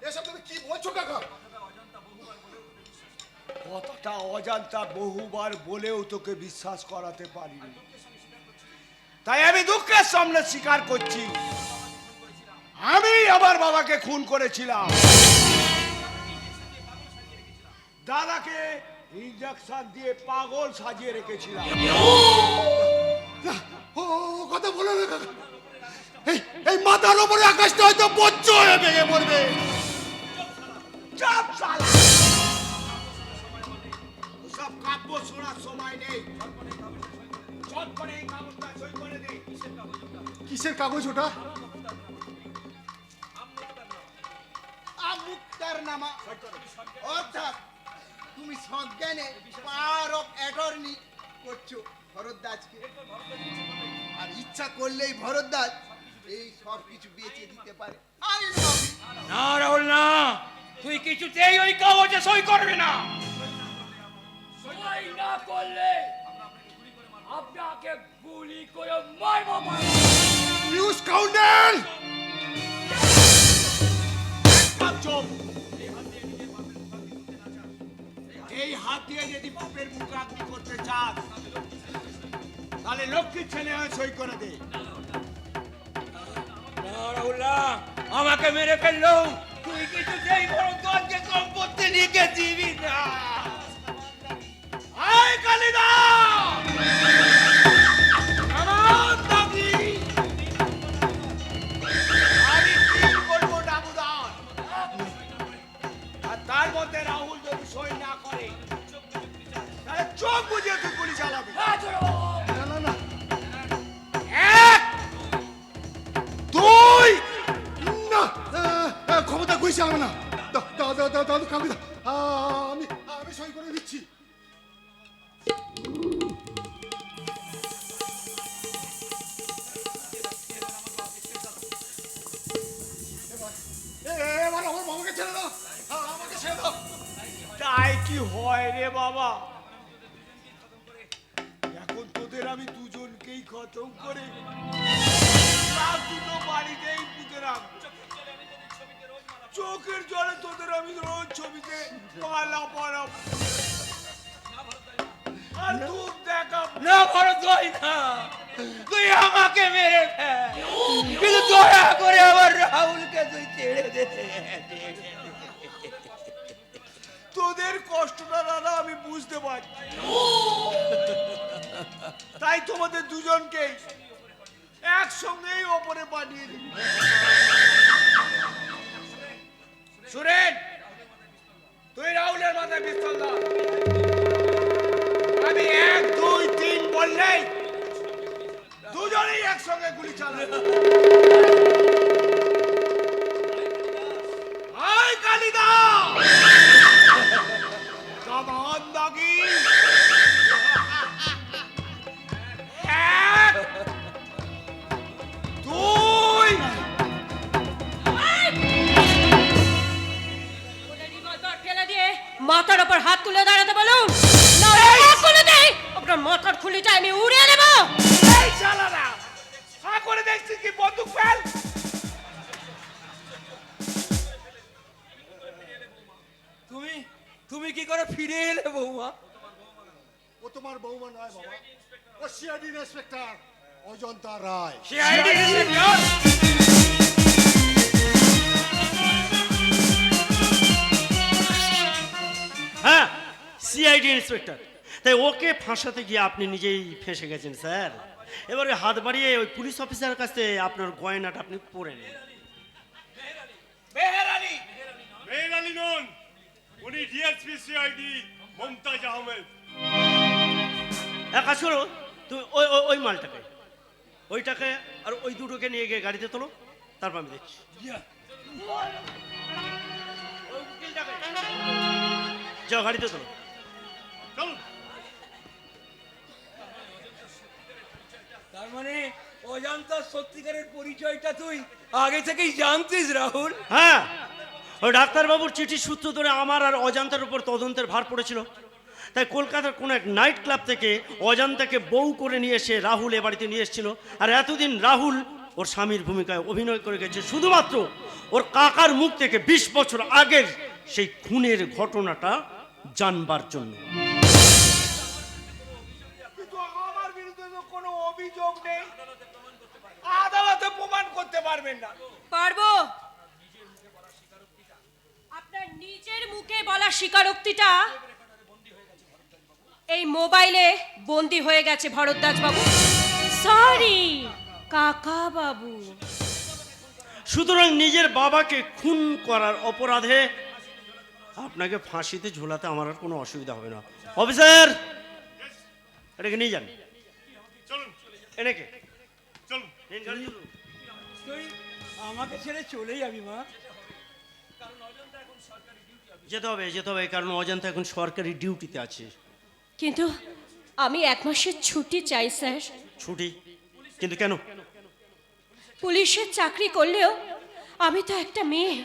এসব তুমি কি বলছো কাকা? কথাটা অজান্তা বহুবার বলেও তোকে বিশ্বাস করাতে পারিনি, তাই আমি দুঃখের সামনে স্বীকার করছি, আমি আমার বাবাকে খুন করেছিলাম। দাদাকে ইনজেকশন দিয়ে পাগল সাজিয়ে রেখেছিলাম। ও কথা বলো না কাকা, এই মাথার উপরে আকাশটা হয়তো বজ্র হয়ে ভেঙে পড়বে। চাপ চালা, সব কাব্য শোনার সময় নেই। চট করে এই কাগজটা সই করে দে। কিসের কাগজ ওটা? আমুকটা নামা, অর্থাৎ তুমি সজ্ঞানে পাওয়ার অফ অ্যাটর্নি করছো ভরদ্বাজকে। আর ইচ্ছা করলেই ভরদ্বাজ এই সব কিছু বেচে দিতে পারে। না রাহুল না, তুই কিছুতেই ওই কাগজে সই করবি না। সই না করলে আপনাকে গুলি করে মারবো। You scoundrel! এই হাত দিয়ে যদি বাপের মুখ আগ্নি করতে চাস তাহলে লক্ষ্মীর ছেলে হয়ে সই করে দে। না রাহুল না, আমাকে মেরে ফেললো, তুই কিছুতেই ভরদ্বাজকে সম্পত্তি লিখে দিবি না। আয় কালিদা! আমি কি করবো দামোদর? আর তার মধ্যে রাহুল যদি সই না করে তাহলে চোখ বুঝিয়ে তুই গুলি চালাবি। না না না, এক দুই না, ক্ষমতা গুলি চালাবে না। দাদু কাউকে দাও, আমি সই করে দিচ্ছি। এবার আমার বাবাকে ছেড়ে দাও, আমাকে ছেড়ে দাও। তাই কি হয় রে বাবা? এখন তোদের আমি দুজনকেই খতম করে তার দুটো বাড়িতেই পুঁতে রাখবো। চোখের জলে তোদের আমি রোজ ছবিতে কালা পড়াব আর দুধ দেখাব। না ভরদ্বাজ না, তুই আমাকে মেরে ফেল, কিন্তু দয়া করে আমার রাহুলকে তুই ছেড়ে দে। তোদের কষ্টটা দাদা আমি বুঝতে পারি, তাই তোমাদের দুজনকে একসঙ্গেই ওপরে পাঠিয়ে দিই। সুরেন, তুই রাহুলের মাথায় পিস্তল দাও। আমি 1 2 3 বললেই দুজনেই একসঙ্গে গুলি চালাবো। আয় কালিদা! কামান দাগি! 1 2 ফেলে দিয়ে মাথার উপর হাত তুলে দাঁড়াতে বলুন, না খুলে দেই আপনার মাথার খুলিটা আমি উড়িয়ে দেব। এই শালারা হা করে দেখছিস কি? বন্দুক ফেল। তুমি কি করে ফিরে এলে বৌমা? ও তোমার বৌমা নয় বাবা, ও CID inspector Ajanta Ray. CID inspector? হ্যাঁ, সিআইডি ইন্সপেক্টর। তাই ওকে ফাঁসাতে গিয়ে আপনি নিজেই ফেঁসে গেছেন স্যার। এবারে হাত বাড়িয়ে ওই পুলিশ অফিসারের কাছে আপনার গয়নাটা আপনি পরে নেন। মেহের আলী! মেহের আলী নন, উনি ডিএসপি সিআইডি মমতাজ আহমেদ। একা শোনো, তুমি ওই ওই ওই মালটাকে, ওইটাকে আর ওই দুটোকে নিয়ে গিয়ে গাড়িতে তোলো, তারপর আমি দেখছি। ওই উকিলটাকে যাও গাড়িতে তোলো। চলুন। তার মানে অজান্তার সত্যিকারের পরিচয়টা তুই আগে থেকেই জানতিস রাহুল? হ্যাঁ, ওই ডাক্তারবাবুর চিঠির সূত্র ধরে আমার আর অজান্তার উপর তদন্তের ভার পড়েছিল। তাই কলকাতার কোনো এক নাইট ক্লাব থেকে অজান্তাকে বউ করে নিয়ে এসে রাহুল এ বাড়িতে নিয়ে এসেছিল। আর এতদিন রাহুল ওর স্বামীর ভূমিকায় অভিনয় করে গেছে শুধুমাত্র ওর কাকার মুখ থেকে 20 বছর আগের সেই খুনের ঘটনাটা জানবার জন্য। কিন্তু আমার বিরুদ্ধে তো কোনো অভিযোগ নেই, আদালতে প্রমাণ করতে পারবেন না। পারবো। আপনার নিজের মুখে বলা স্বীকারোক্তিটা এই মোবাইলে বন্দী হয়ে গেছে ভরদ্বাজ বাবু। সরি কাকা বাবু। সুতরাং নিজের বাবাকে খুন করার অপরাধে আপনাকে ফাঁসিতে ঝোলাতে আমার আর কোনো অসুবিধা হবে না। অফিসার, এটাকে নিয়ে যান। চলুন এনেকে চলুন। তুই আমাকে ছেড়ে চলে যাবি মা? যেতে হবে কারণ অজান্তা এখন সরকারি ডিউটিতে আছে। কিন্তু আমি 1 মাসের ছুটি চাই স্যার। ছুটি? কিন্তু কেন? পুলিশের চাকরি করলেও আমি তো একটা মেয়ে।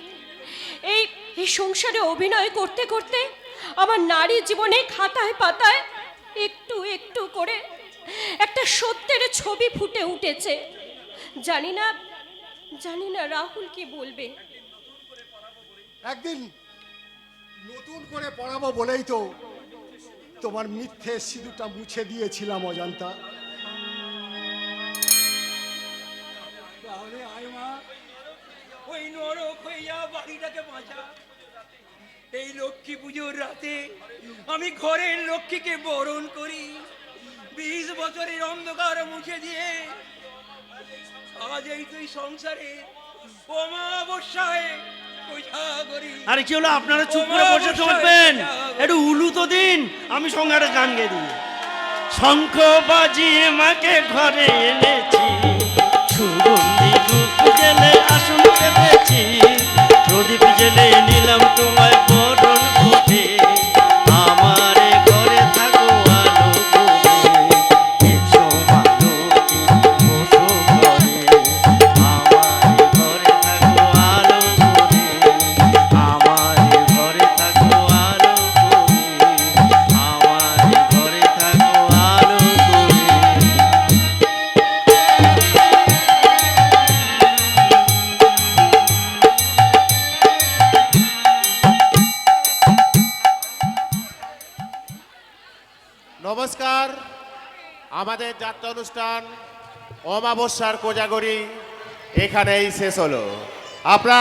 এই এই সংসারে অভিনয় করতে করতে আমার নারী জীবনে খাতায় পাতায় একটু একটু করে একটা সত্যের ছবি ফুটে উঠেছে। জানি না রাহুল কি বলবে। একদিন নতুন করে পড়াবো বলেই তো তোমার মিথ্যে সিঁদুরটা মুছে দিয়েছিলাম অজান্তা। তাহলে আয় মা, ওই নরক হইয়া বাড়িটাকে বাঁচা। এই লক্ষ্মী পুজোর রাতে আমি ঘরের লক্ষ্মীকে বরণ করি, 20 বছরের অন্ধকার মুছে দিয়ে আজ এই তুই সংসারে অমাবস্যায় পূজা করি। আরে কি হলো, আপনারা চুপ করে বসে থাকবেন? একটু উলু তো দিন, আমি সঙ্গে একটা গান গেয়ে দিই। শঙ্খ বাজিয়ে মাকে ঘরে এনেছি, সুগন্ধি ধূপ জেলে আসন পেতেছি, প্রদীপ জেলে নিলাম তোমায় বরণ করে, আমারে ঘরে থাকো আলো করে, এসো মা লক্ষ্মী বসো ঘরে, আমারে ঘরে থাকো আলো করে, আমারে ঘরে থাকো আলো করে, আমারে ঘরে থাকো আলো করে। নমস্কার, আমাদের যাত্রা অনুষ্ঠান অমাবস্যার কোজাগরি এখানেই শেষ হলো। আপনারা